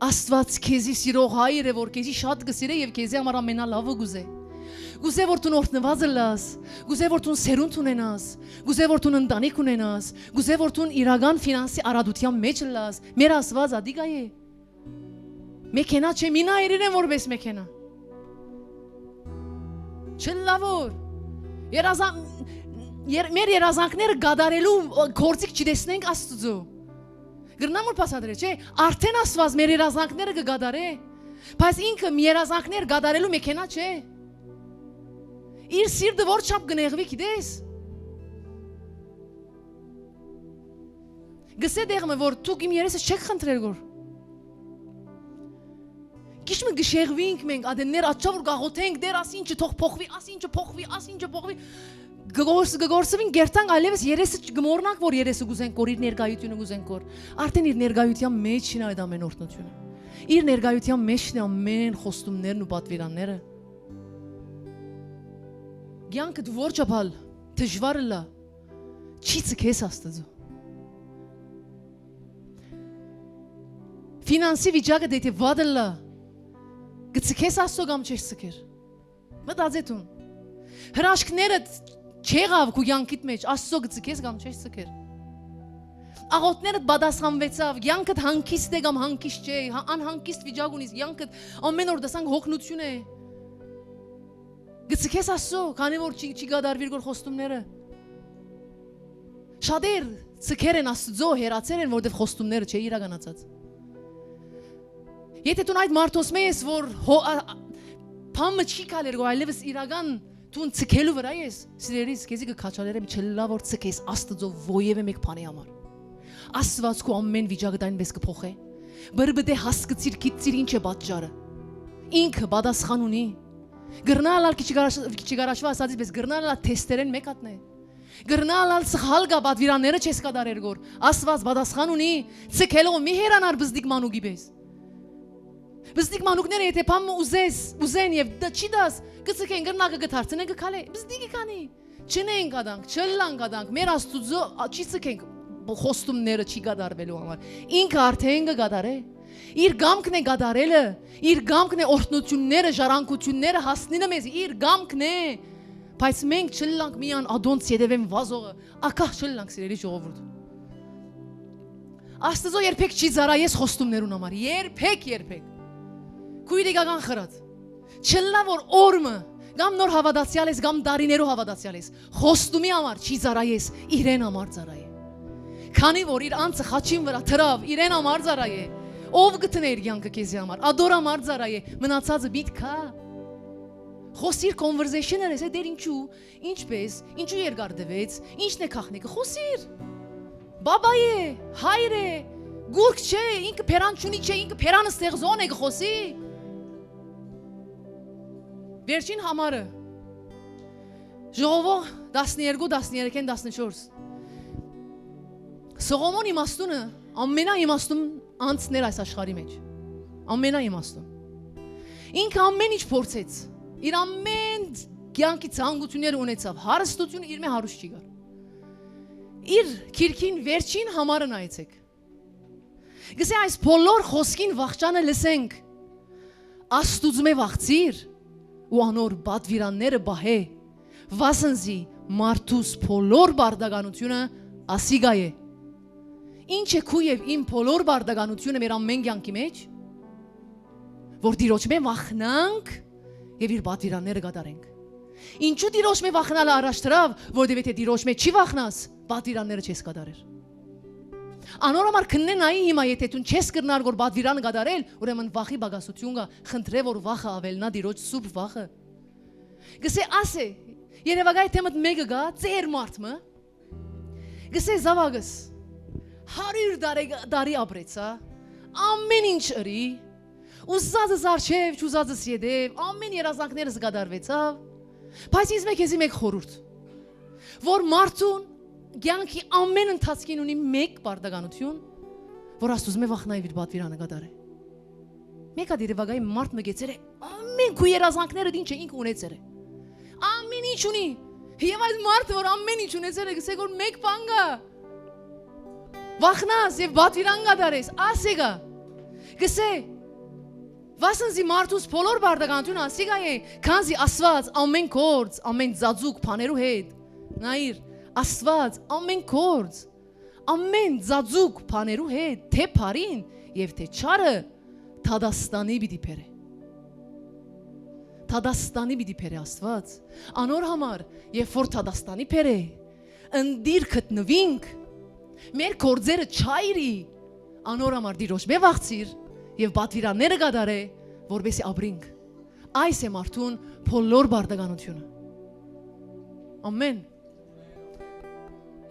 Աստված քեզի սիրող հայր է, որ քեզի շատ գսիրե եւ քեզի համար ամենալավը գուզե։ Գուզե որ դու օրտնված լաս, գուզե որ դու սերունդ ունենաս, գուզե որ դու ընտանիք ունենաս, գուզե որ դու իրական ֆինանսի արադության մեջ լաս, մեր Աստված ադիգա է։ Մեքենա չէ, մինա իրեն որպես մեքենա։ Չլավոր։ Մեր երազանքները գադարելու գործիք չտեսնենք Աստծո։ Գրնամ որ փասադրե, չէ, արդեն Աստված մեր երազանքները կգադարե։ Բայց ինքը երազանքներ գադարելու մեքենա չէ։ Իր սիրտը որ չափ գնեղվի գիտես։ Գսե դեղմը որ դուք իմ երեսը չեք խնդրել գոր։ Գիշմը գշեղվինք մենք ադեններ աչավոր գաղոթենք դեր ասինչը թող փոխվի, ասինչը փոխվի։ Գգորսվին գերտանք այլևս երեսը գմորնանք որ երեսը գուզենք որ իր ներկայությունը գուզենք որ արդեն իր ներկայության մեջն է այդ ամեն օրհնությունը։ Իր ներկայության մեջն է ամեն խոստումներն ու պատվիրանները։ Գյանքը դու որ չափալ դժվարը լա չի ցկես Աստծո։ Ֆինանսի վիճակը դե վադը լա գցկես Աստծո կամ չես ցկեր։ Մտածեցուն։ Հրաշքները չեղավ քու յանքիդ մեջ Աստծո գցկես կամ չես ցկեր։ Աղոթներդ բադասխանվեցավ, յանքդ հանգիստ է կամ հանգիստ չէ, անհանգիստ վիճակ ունիս, յանքդ ամեն օր դասանք հոգնություն է։ Գցկես Աստծո, քանի որ չի գադարվիր գոր խոստումները։ Շատեր ցկեր են Աստծո, հերացել են, որտեվ խոստումները չէ իրականացած։ Եթե դու այդ մարդոս ես, որ փամը չի կալեր գո այլևս իրական դու ցկելու վրա ես, սիրելիս, քեզի կքաչալերեմ չլա որ ցկես Աստծո ովևէ մեկ բանի համար։ Աստված քո ամեն վիճակը դայնպես կփոխե։ Բրբդե հասկացիր գիտիր ինչ է պատճառը։ Ինքը պատասխան ունի։ Գրնալալ քիչգարաշվա ասածից պես գրնալալ թեստերեն մեկ հատնե։ Գրնալալ սխալ գա պատվիրանները չես կդարեր գոր։ Աստված պատասխան ունի։ Ցկելով մի հերանար բզդիկ մանուկի պես։ Բզդիկ մանուկները եթե փամ ուզեն եւ դա չի դաս կցկեն գրնակը գթարցնեն կքալե բզդիկի քանի չնենք ադանք չլանք ադանք մեր Աստուծո չի ցկենք խոստումները չի գադարվելու համար ինքը արդեն կգադարե իր գամքն է գադարելը իր գամքն է օրհնությունները ժառանգությունները հասնինը մեզ իր գամքն է բայց մենք չլանք միան ադոնց յետևեն վազողը ակա չլանք սիրելի ժողովուրդ Աստծո երբեք չի զարայես խոստումներուն համար երբեք Քույրիկական խրած Չլա որ օրմը Գամ նոր հավատացյալ ես Գամ դարիներու հավատացյալ ես Խոստումի համար չի զարայես Իրեն համար զարայե Քանի որ իր անձը խաչին վրա թրավ Իրեն համար զարայե Ով գտնե իր յանքը քեզի համար Ադոր համար զարայե Մնացածը բիտքա Խոսիր conversation-ը ես դեր ինչու Ինչպես Ինչու երկար դվեց Ինչն է քախնիկը Խոսիր Բաբա է Հայր է Գուրք չէ ինքը փերան չունի չէ ինքը փերանը ստեղծոն է գխոսի Վերջին համարը Ժողովող 12-13-14 Սողոմոն իմաստունը ամենա իմաստուն անձներ այս աշխարհի մեջ ամենա իմաստուն Ինքը ամեն ինչ փորձեց իր ամեն կյանքի ցանկությունները ունեցավ հարստությունը իր մե հարուստ չի գար Իր քիրքին վերջին համարը նայեցեք Գսե այս բոլոր խոսքին վախճանը լսենք Աստուծո վախծիր ու անոր բադվիրանները բահե վասնզի մարդուս բոլոր բարդականությունը ասիգա է Ինչ է քու եւ իմ բոլոր բարդականությունը մեր ամեն կյանքի մեջ որ դիրոջ մե վախնանք եւ իր բադվիրանները գադարենք Ինչու դիրոջ մե վախնալը առաջտրավ որովհետեւ եթե դիրոջ մե չի վախնաս բադվիրանները չես գադարեր Անորոմար քննեն այ հիմա եթե դու չես կրնար որ բադվիրանը գադարել ուրեմն վախի բագասություն կա խնդրե որ վախը ավելնա դիրոջ սուրբ վախը Գսե ասե Երևակայ թեմդ մեկը գա ծեր մարդը Գսե զավագս 100 տարի ապրեցա ամեն ինչ ըրի ուզածս արչև չուզածս յետև ամեն երազանքներս գադարվեցավ բայց ինձ մեկ մեկ խորհուրդ որ մարդուն Գյանքի ամեն ընթացքին ունի մեկ բարդականություն, որ Աստուծո մե վախնայի իր բադվիրանը գադարե։ Մեկ ադիրվագայի մարդ մգեցեր է ամեն քու երազանքները ինչ է ինքը ունեցել է։ Ամեն ինչ ունի։ Եվ այդ մարդը որ ամեն ինչ ունեցել է, գսե որ մեկ բան կա։ Վախնաս եւ բատվիրան գադարես, ասեգա։ Գսե Վասնզի մարդուս բոլոր բարդականությունը ասիգա է, քանզի Աստված ամեն գործ, ամեն ծածուկ բաներու հետ։ Նայիր, Աստված ամեն գործ, ամեն ծածուկ բաներու հետ, թե բարին եւ թե չարը Թադաստանի պիտի բերե։ Թադաստանի պիտի բերե Աստված։ Անոր համար, երբ որ Թադաստանի բերե, ընդիր գտնվինք, մեր գործերը չայրի, անոր համար դիրոջ մե վախցիր եւ բատվիրանները գադարե, որբեսի ապրինք։ Այս է մարդուն բոլոր բարդականությունը։ Ամեն։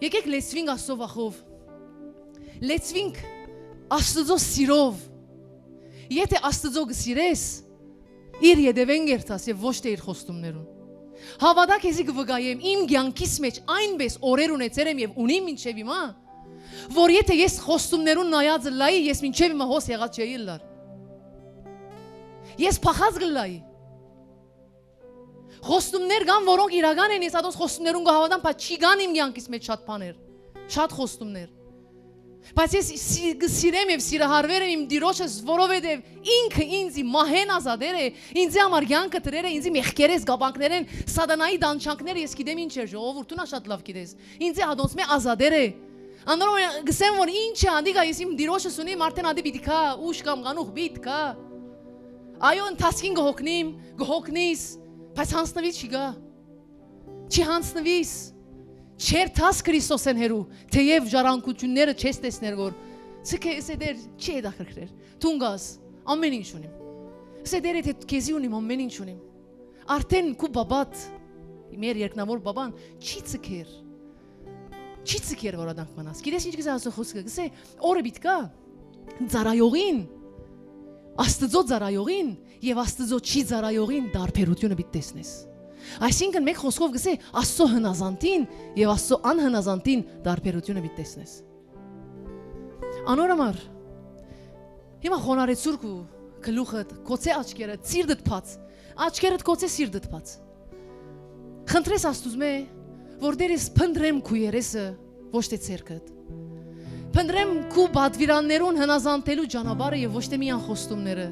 Եկեք լեցվինք Աստծո վախով։ Լեցվինք Աստծո սիրով։ Եթե Աստծո գսիրես, իր յետևեն գերտաս եւ ոչ թե իր խոստումներուն։ Հավատա քեզի կվգայեմ իմ կյանքիս մեջ այնպես օրեր ունեցել եմ եւ ունիմ մինչեւ հիմա, որ եթե ես խոստումներուն նայած լայի, ես մինչև հիմա հոս եղած չէի լար։ Ես փախած գլայի։ Խոստումներ կան, որոնք իրական են, ես ադոս խոստումներուն կհավատամ, բայց չի կան իմ կյանքիս մեջ շատ բաներ, շատ խոստումներ։ Բայց ես սիրեմ եւ սիրահարվեր եմ իմ Տիրոջս, որովհետեւ ինքը ինձի մահեն ազատեր է, ինձի համար կյանքը դրեր է, ինձի մեղքերես, գաբանքներեն, սատանայի դանչանքները ես գիտեմ ինչ է, ժողովուրդունա շատ լավ գիտես։ Ինձի ադոնց մե ազատեր է։ Անորոն գսեմ որ ինչ է անդիգա ես իմ Տիրոջս ունիմ արդեն ադի պիտի կա, ուշ կամ գանուխ պիտ կա։ Այո ընթացքին գհոգնիմ, գհոգնիս, բայց հանցնվից չի գա։ Չի հանցնվիս։ Չերթաս Քրիստոսեն հերու, թեև ժառանգությունները չես տեսներ որ ցկե սեդեր չի դախրքրեր։ Թունգաս ամեն ինչ ունիմ։ Սեդերը թե քեզի ունիմ ամեն ինչ ունիմ։ Արդեն քու բաբատ մեր երկնավոր բաբան չի ցկեր։ Չի ցկեր որ աданք մանաս։ Գիտես ինչ գսա ասո խոսքը, գսե օրը բիտ կա։ Ծարայողին Աստծո ծարայողին եւ Աստծո չի ծարայողին դարբերությունը բիտ տեսնես։ Այսինքն մեկ խոսքով գսե Աստծո հնազանդին եւ Աստծո անհնազանդին դարբերությունը պիտի տեսնես։ Անոր համար հիմա խոնարեցուրք ու գլուխդ, կոցե աչքերը, սիրտդ բաց, աչքերդ կոցե սիրտդ բաց։ Խնդրես Աստուծո որ դերես փնդրեմ քու երեսը ոչ թե ցերկդ։ Փնդրեմ քու բադվիրաններուն հնազանդելու ճանապարհը եւ ոչ թե միան խոստումները։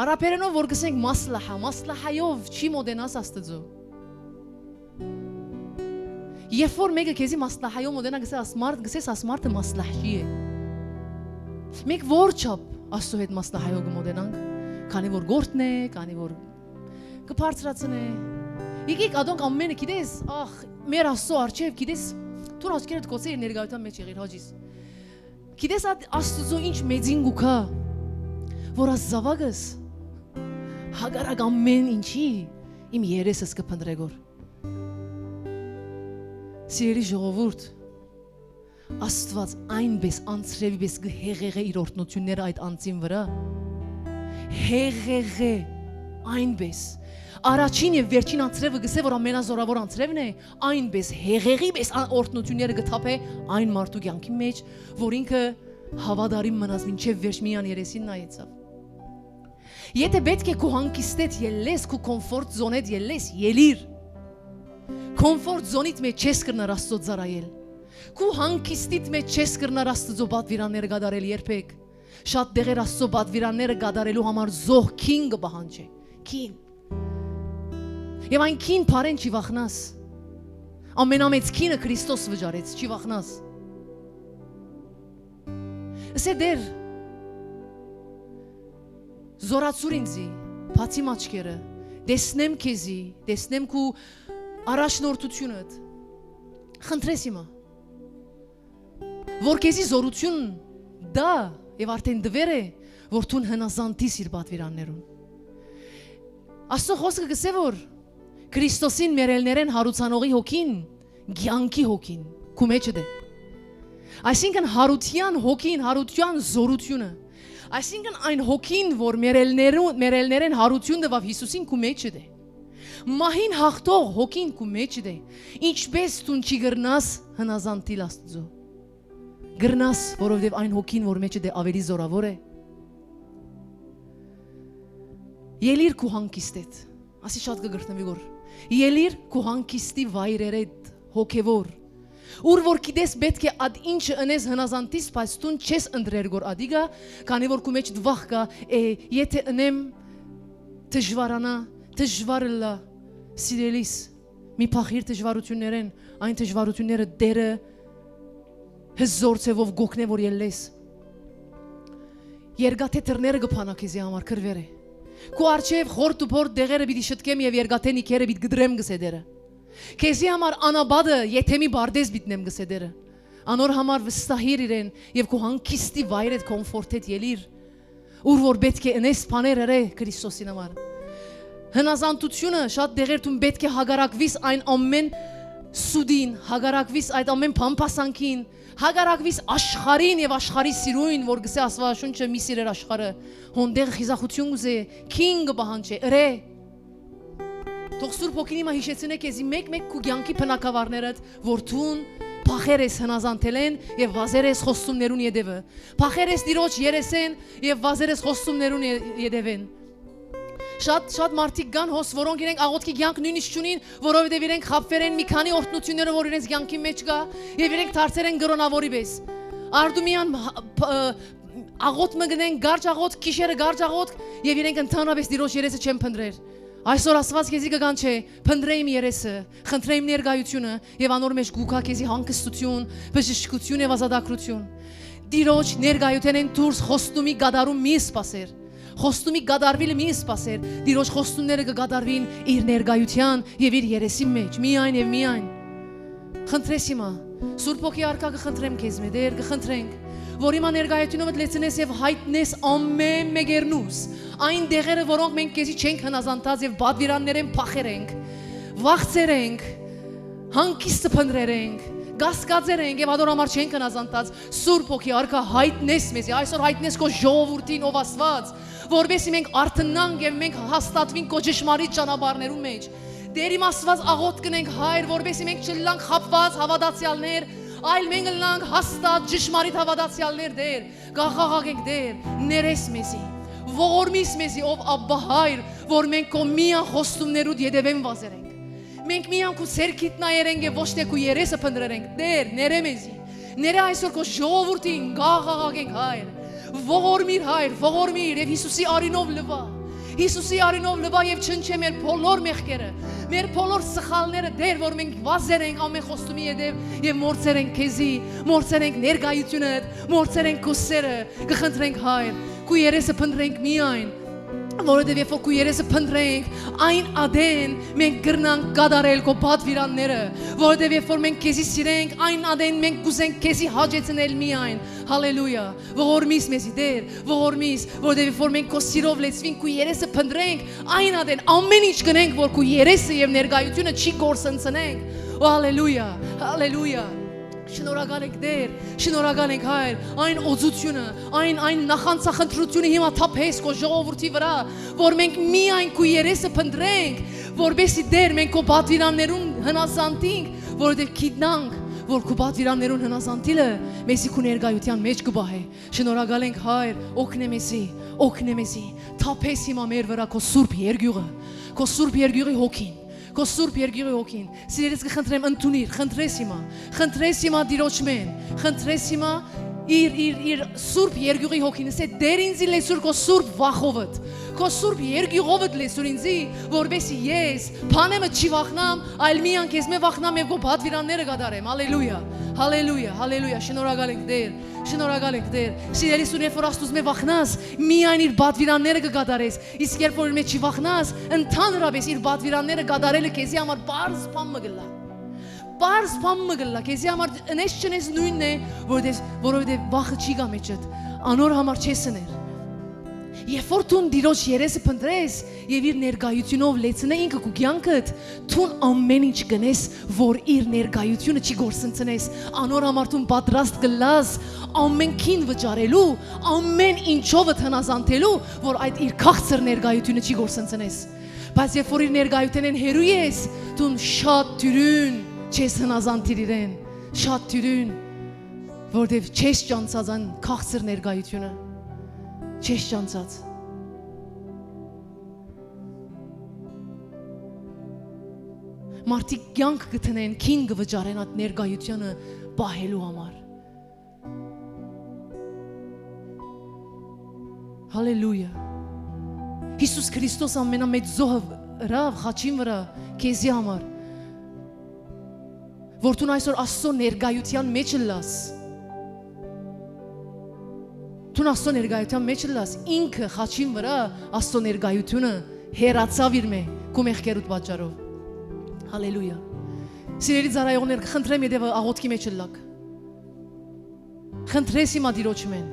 Արաբերենով որ գսենք մասլահա, մասլահայով չի մոդենաս Աստծո։ Երբ որ մեկը քեզի մասլահայով մոդենա գսես ասմարտը մասլահի է։ Մեկ որ չափ Աստծո հետ մասլահայով կմոդենանք, քանի որ գործն է, քանի որ կբարձրացնե։ Եկեք ադոնք ամենը գիտես, ախ, մեր Աստծո արչև գիտես, դու ասկերդ կոցե ներգայության մեջ եղիր հաջիս։ Գիտես Աստծո ինչ մեծին գուքա, որ աս զավակս հագարակ ամեն ինչի իմ երեսս կփնդրեգոր։ Սիրելի ժողովուրդ, Աստված այնպես անցրևի պես կհեղեղե իր օրհնությունները այդ անձին վրա։ Հեղեղե այնպես Առաջին եւ վերջին անցրևը գսե որ ամենազորավոր անցրևն է, այնպես հեղեղի պես օրհնությունները գթափե այն մարդու կյանքի մեջ, որ ինքը հավատարիմ մնաց մինչև վերջ միան երեսին նայեցավ։ Եթե պետք է քո հանգիստետ ելես, քո կոմֆորտ զոնետ ելես, ելիր։ Կոմֆորտ զոնից մեջ չես կրնար Աստծո ծառայել։ Քո հանգիստիդ մեջ չես կրնար Աստծո բադվիրանները գադարել երբեք։ Շատ դեղեր Աստծո բադվիրանները գադարելու համար զոհ քին կբահանջե։ Քին։ Եվ այն քին բարեն չի վախնաս։ Ամենամեծ քինը Քրիստոս վճարեց, չի վախնաս։ Ասե դեր զորացուր ինձի, բացի աչքերը, տեսնեմ քեզի, տեսնեմ քու առաջնորդությունդ։ Խնդրես հիմա, որ քեզի զորություն դա եւ արդեն դվեր է, որ դու հնազանդիս իր բադվիրաններուն։ Աստծո խոսքը գսե որ Քրիստոսին մերելներեն հարուցանողի հոգին, կյանքի հոգին, քու մեջը դե։ Այսինքն հարության հոգին, հարության զորությունը։ Այսինքն այն հոգին, որ մերելներեն հարություն տվավ Հիսուսին քու մեջը դե։ Մահին հաղթող հոգին քու մեջը դե։ Ինչպես դու չի գրնաս հնազանդիլ Աստծո։ Գրնաս, որովհետև այն հոգին, որ մեջը դե ավելի զորավոր է։ Ելիր քու հանգիստեդ, ասի շատ կգրտնվի գոր։ Ելիր քու հանգիստի վայրերդ հոգևոր։ Ուր որ գիտես պետք է ад ինչը ընես հնազանդից, բայց դու չես ընդրեր գոր ադիգա, քանի որ քու մեջ դվախ կա, եթե ընեմ դժվարանա, դժվարը սիրելիս, մի փախիր դժվարություններեն, այն դժվարությունները դերը հզոր ցևով գոքնե որ ելես։ Երգաթե դռները կփանա քեզի համար քրվերը։ Քու արչև խորտ ու փորտ դեղերը պիտի շտկեմ եւ երգաթե նիքերը պիտի գդրեմ գսեդերը։ Քեզի համար անաբադը եթեմի բարդես բիտնեմ գսեդերը։ Անոր համար վստահիր իրեն եւ քու հանգիստի վայրդ կոմֆորտետ ելիր։ Ուր որ պետք է ընես բաներ արե Քրիստոսին համար։ Հնազանդությունը շատ դեղեր դու պետք է հագարակվիս այն ամեն սուդին, հագարակվիս այդ ամեն փամփասանքին, հագարակվիս աշխարհին եւ աշխարհի սիրույն, որ գսե Աստվածաշունչը մի սիրեր աշխարհը, հոնդեղ խիզախություն ուզե, քինգ բահանջե, ըրե։ Թող Սուրբ Հոգին իմա հիշեցնե քեզի մեկ քու կյանքի բնակավարներդ, որ դուն փախեր ես հնազանդել են եւ վազեր ես խոստումներուն յետևը։ Փախեր ես Տիրոջ երեսեն եւ վազեր ես խոստումներուն յետևեն։ Շատ մարդիկ կան հոս, որոնք իրենք աղոթքի կյանք նույնիսկ չունին, որովհետև իրենք խաբվել են մի քանի օրհնությունները, որ իրենց կյանքի մեջ կա, եւ իրենք դարձել են գրոնավորի պես։ Արդումյան աղոթ մգնեն, գարջ աղոթ, քիշերը գարջ աղոթ, եւ իրենք ընդհանրապես Տիրոջ երեսը չեն փնտրել։ Այսօր Աստված քեզի կգանչե, փնտրեիմ երեսը, խնդրեիմ ներկայությունը եւ անոր մեջ գուքա քեզի հանգստություն, բժշկություն եւ ազատագրություն։ Տիրոջ ներկայութենեն դուրս խոստումի գադարում մի սпасեր։ Խոստումի գադարվիլը մի սпасեր, Տիրոջ խոստումները կգադարվին իր ներկայության եւ իր երեսի մեջ, միայն եւ միայն։ Խնդրես հիմա, Սուրբ Հոգի արքա կխնդրեմ քեզ մեդեր, կխնդրենք, որ հիմա ներկայությունովդ լեցնես եւ հայտնես ամեն մեկերնուս, այն դեղերը, որոնք մենք քեզի չենք հնազանդած եւ բադվիրաններեն փախերենք, վախցերենք, հանգիստը փնտրերենք, գասկածերենք եւ ador համար չենք հնազանդած, Սուրբ Հոգի արքա հայտնես մեզ, այսօր հայտնես քո ժողովրդին ով Աստված, որովհետեւ մենք արթնանք եւ մենք հաստատվենք քո ճշմարիտ ճանապարհներում մեջ։ Դեր իմ Աստված աղոթ կնենք Հայր, որովհետեւ մենք չլանք խապված հավատացյալներ, այլ մենք լանք հաստատ ճշմարիտ հավատացյալներ դեր, գաղաղագենք դեր, ներես մեզի, ողորմիս մեզի ով Աբբա Հայր, որ մենք քո միան խոստումներուդ յետևեն վազերենք։ Մենք միան քո սերքիդ նայերենք եւ ոչ թե քո երեսը փնտրենք։ Դեր, ները մեզի։ Ները այսօր քո ժողովրդին գաղաղագենք Հայր։ Ողորմիր Հայր, ողորմիր եւ Հիսուսի արինով լվա։ Հիսուսի արինով լվա եւ չնչե մեր բոլոր մեղքերը, մեր բոլոր սխալները դեր, որ մենք վազերենք ամեն խոստումի յետև եւ մորցերենք քեզի, մորցերենք ներկայությունդ, մորցերենք քո սերը, կխնդրենք Հայր, քո երեսը փնտրենք միայն, որովհետև երբ որ քո երեսը փնտրենք, այն ադեն մենք կրնանք գադարել քո պատվիրանները, որովհետև երբ որ մենք քեզի սիրենք, այն ադեն մենք կուզենք քեզի հաջեցնել միայն։ Հալելույա։ Ողորմիս մեզի դեր, ողորմիս, որովհետև երբ որ մենք քո սիրով լեցվենք, քո երեսը փնտրենք, այն ադեն ամեն ինչ կնենք, որ քո երեսը եւ ներկայությունը չի կորսնցնենք։ Հալելույա, հալելույա։ Շնորհակալ ենք դեր, շնորհակալ ենք Հայր, այն օծությունը, այն նախանցախնդրությունը հիմա թափես քո ժողովրդի վրա, որ մենք միայն քո երեսը փնտրենք, որբեսի դեր մենք քո պատվիրաններուն հնազանդենք, որովհետև գիտնանք, որ քո պատվիրաններուն հնազանդիլը մեզի քո ներկայության մեջ կբահե։ Շնորհակալ ենք Հայր, օգնե մեզի, թափես հիմա մեր վրա քո սուրբ երկյուղը, քո սուրբ երկյուղի հոգին։ Քո սուրբ երկյուղի հոգին, սիրելիս կխնդրեմ ընդունիր, խնդրես հիմա Տիրոջմեն, խնդրես հիմա իր սուրբ երկյուղի հոգին, ասե դեր ինձի լեսուր քո սուրբ վախովդ, քո սուրբ երկյուղովդ լեսուր ինձի, որովհետեւ ես բանեմը չի վախնամ, այլ միան քեզ մե վախնամ եւ քո պատվիրանները կդարեմ։ Հալելույա, հալելույա, հալելույա, շնորհակալ ենք դեր, շնորհակալ ենք դեր։ Սիրելիս ու երբ որ Աստուծո մե վախնաս, միայն իր պատվիրանները կգադարես, իսկ երբ որ մե չի վախնաս, ընդհանրապես իր պատվիրանները գադարելը քեզի համար բարձ բան մգլա։ Բարձ բան մգլա, քեզի համար ընես չնես նույնն է, որովհետեւ վախը չի գա մեջդ, անոր համար չես ներ։ Երբ որ դու Տիրոջ երեսը փնտրես եւ իր ներկայությունով լեցնե ինքը քո կյանքդ, դու ամեն ինչ կնես, որ իր ներկայությունը չի գործընծնես, անոր համար դու պատրաստ կլաս ամենքին վճարելու, ամեն ինչով հնազանդելու, որ այդ իր քաղցր ներկայությունը չի գործընծնես։ Բայց երբ որ իր ներկայությունեն հերու ես, դու շատ դյուրուն չես հնազանդիր իրեն, շատ դյուրուն, որովհետեւ չես ճանցած այն քաղցր ներկայությունը, չես ճանցած։ մարդիկ կյանք գտնեն, քին կվճարեն այդ ներկայությունը պահելու համար։ Հալելույա։ Հիսուս Քրիստոս ամենամեծ զոհը ռավ խաչին վրա քեզի համար։ Որ դու այսօր Աստծո ներկայության մեջ լաս։ Դու Աստծո ներկայության մեջ լաս, ինքը խաչին վրա Աստծո ներկայությունը հերացավ իր մե քո մեղքերուդ պատճառով։ Հալելույա։ Սիրելի ծառայողներ, խնդրեմ յետև աղոթքի մեջ լաք։ Խնդրես հիմա Տիրոջ մեն։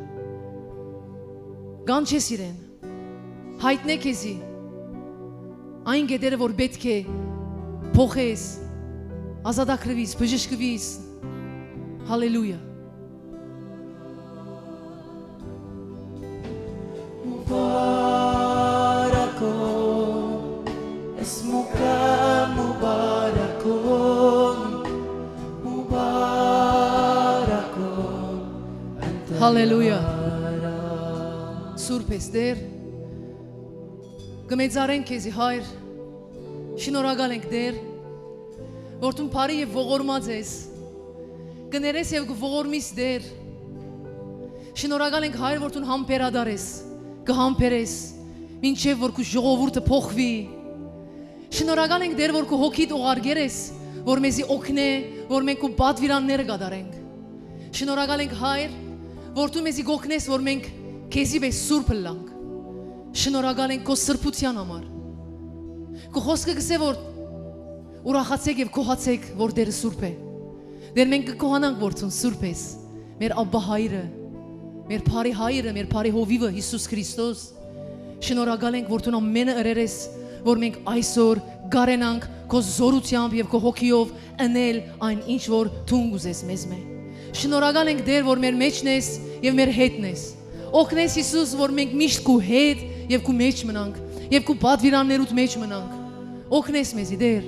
Գանչես իրեն։ Հայտնե քեզի այն գետերը, որ պետք է փոխես, ազատագրվես, բժշկվես։ Հալելույա։ Հալելույա։ Սուրբ ես Տեր, կմեծարենք քեզի Հայր, շնորհակալ ենք Տեր, որ դու բարի եւ ողորմած ես, կներես եւ կողորմիս Տեր, շնորհակալ ենք Հայր, որ դու համբերադար ես, կհամբերես, մինչեւ որ քո ժողովուրդը փոխվի, շնորհակալ ենք Տեր, որ քո հոգիդ ուղարկեր ես, որ մեզի օգնե, որ մենք քո պատվիրանները կատարենք, շնորհակալ ենք Հայր, որ դու մեզի գօգնես, որ մենք քեզի պես սուրբ լանք, շնորհակալ ենք քո սրբության համար, քո խոսքը գսե որ ուրախացեք եւ գոհացեք, որ Տերը սուրբ է, դեր մենք կկոհանանք, որ դու սուրբ ես, մեր Աբբա Հայրը, մեր Փարի Հայրը, մեր Փարի Հովիվը Հիսուս Քրիստոս, շնորհակալ ենք, որ դու ամենը ըրեր ես, որ մենք այսօր գարենանք քո զորությամբ եւ քո հոգիով ընել այն ինչ որ դու ուզես մեզ մե։ Շնորհակալ ենք Տեր, որ մեր մեջն ես եւ մեր հետն ես։ Օգնես Հիսուս, որ մենք միշտ քո հետ եւ քո մեջ մնանք եւ քո պատվիրաններուդ մեջ մնանք։ Օգնես մեզի Տեր։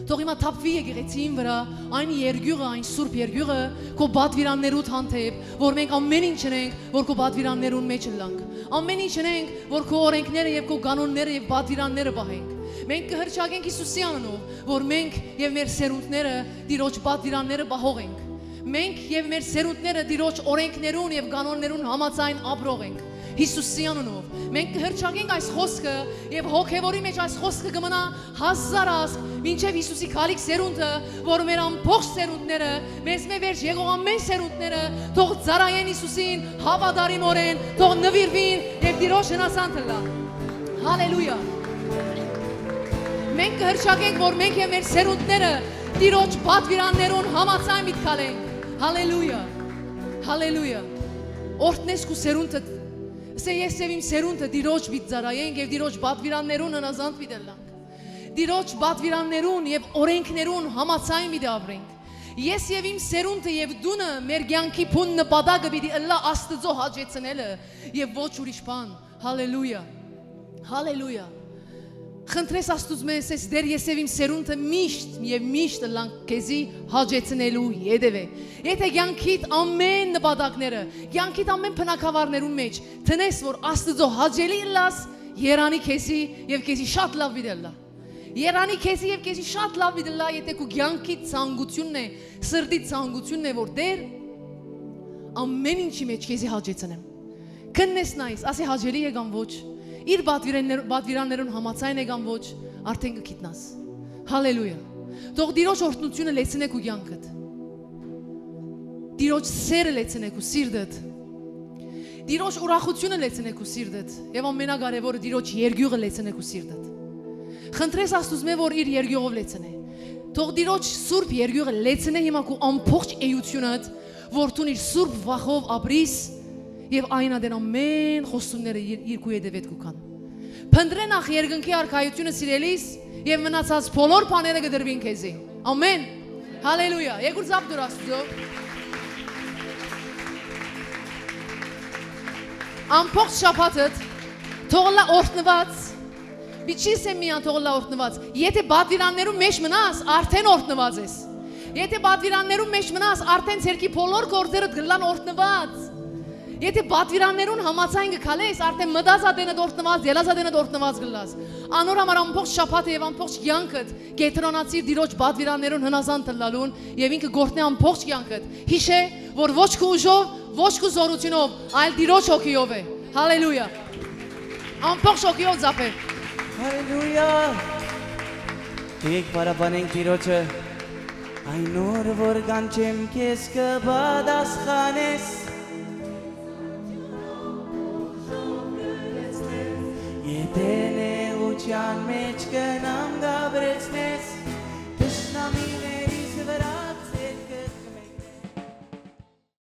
Թող հիմա թափվի եկեղեցին վրա այն երգյուղը, այն սուրբ երգյուղը քո պատվիրաններուդ հանդեպ, որ մենք ամեն ինչ ունենք, որ քո պատվիրաններուն մեջ լանք։ Ամեն ինչ ունենք, որ քո օրենքները եւ քո կանոնները եւ պատվիրանները պահենք։ Մենք կհրճագենք Հիսուսի անունով, որ մենք եւ մեր սերունդները Տիրոջ պատվիրանները պահող ենք։ Մենք եւ մեր սերունդները Տիրոջ օրենքներուն եւ կանոններուն համաձայն ապրող ենք։ Հիսուսի անունով մենք կհրճագենք այս խոսքը եւ հոգեվորի մեջ այս խոսքը կմնա հազար ասկ մինչեւ Հիսուսի քալիք սերունդը, որ մեր ամբողջ սերունդները, մեզ մե վերջ եղող ամեն սերունդները թող ծառայեն Հիսուսին հավատարիմորեն, թող նվիրվին եւ Տիրոջ հնասան թլան։ Հալելույա։ Մենք կհրճագենք, որ մենք եւ մեր սերունդները Տիրոջ պատվիրաններուն համաձայն միտքալենք։ Հալելույա։ Հալելույա։ Օրհնես քո սերունդը Սե ես եւ իմ սերունդը Տիրոջ պիտի ծառայենք եւ Տիրոջ պատվիրաններուն հնազանդ պիտի լանք։ Տիրոջ պատվիրաններուն եւ օրենքներուն համաձայն պիտի ապրենք։ Ես եւ իմ սերունդը եւ դունը մեր կյանքի փուն նպատակը պիտի ըլլա Աստծո հաճեցնելը եւ ոչ ուրիշ բան։ Հալելույա։ Հալելույա։ Խնդրես Աստուծո մեզ, ես դեր ես եւ իմ սերունդը միշտ եւ միշտ լանք քեզի հաճեցնելու յետևե։ Եթե կյանքիդ ամեն նպատակները, կյանքիդ ամեն բնակավարներուն մեջ տնես, որ Աստծո հաճելի լաս, երանի քեզի եւ քեզի շատ լավ վիդելա։ Երանի քեզի եւ քեզի շատ լավ վիդելա, եթե քո կյանքի ցանկությունն է, սրտի ցանկությունն է, որ դեր ամեն ինչի մեջ քեզի հաճեցնեմ։ Քննես նայես, ասի հաճելի է կամ ոչ։ Իր պատվիրաններուն համաձայն է կամ ոչ, արդեն կգիտնաս։ Հալելույա։ Թող Տիրոջ օրհնությունը լեցնե քո կյանքդ։ Տիրոջ սերը լեցնե քո սիրտդ։ Տիրոջ ուրախությունը լեցնե քո սիրտդ, եւ ամենակարևորը Տիրոջ երգյուղը լեցնե քո սիրտդ։ Խնդրես Աստուծո, որ իր երգյուղով լեցնե։ Թող Տիրոջ սուրբ երգյուղը լեցնե հիմա քո ամբողջ էությունդ, որ դու իր սուրբ վախով ապրիս եւ այն ադեն ամեն խոստումները իր քո յետևետ կան։ Փնտրե նախ երկնքի արքայությունը սիրելիս եւ մնացած բոլոր բաները կդրվին քեզի։ Ամեն։ Հալելույա։ Եկուր ծափ դուր Աստծո։ Ամբողջ շաբաթդ թողլա օրհնված։ Բիչիսե միան թողլա օրհնված։ Եթե պատվիրաններում մեջ մնաս, արդեն օրհնված ես։ Եթե պատվիրաններում մեջ մնաս, արդեն ցերքի բոլոր գործերը գլան օրհնված։ Եթե բատվիրաններուն համացային գքալես, արդեն մդազադենը դորտնված, ելազադենը դորտնված գլաս։ Անոր համար ամբողջ շաբաթը եւ ամբողջ կյանքդ գետրոնացիր դիրոջ բատվիրաններուն հնազան տլալուն եւ ինքը գործնի ամբողջ կյանքդ։ Հիշե, որ ոչ քո ուժով, ոչ քո զորությունով, այլ դիրոջ հոգիով է։ Հալելույա։ Ամբողջ հոգիով ծափե։ Հալելույա։ Եկ բարաբանենք Տիրոջը, այն օր որ կանչեմ քեզ կպատասխանես։ Եթե նեղության մեջ կնամ գա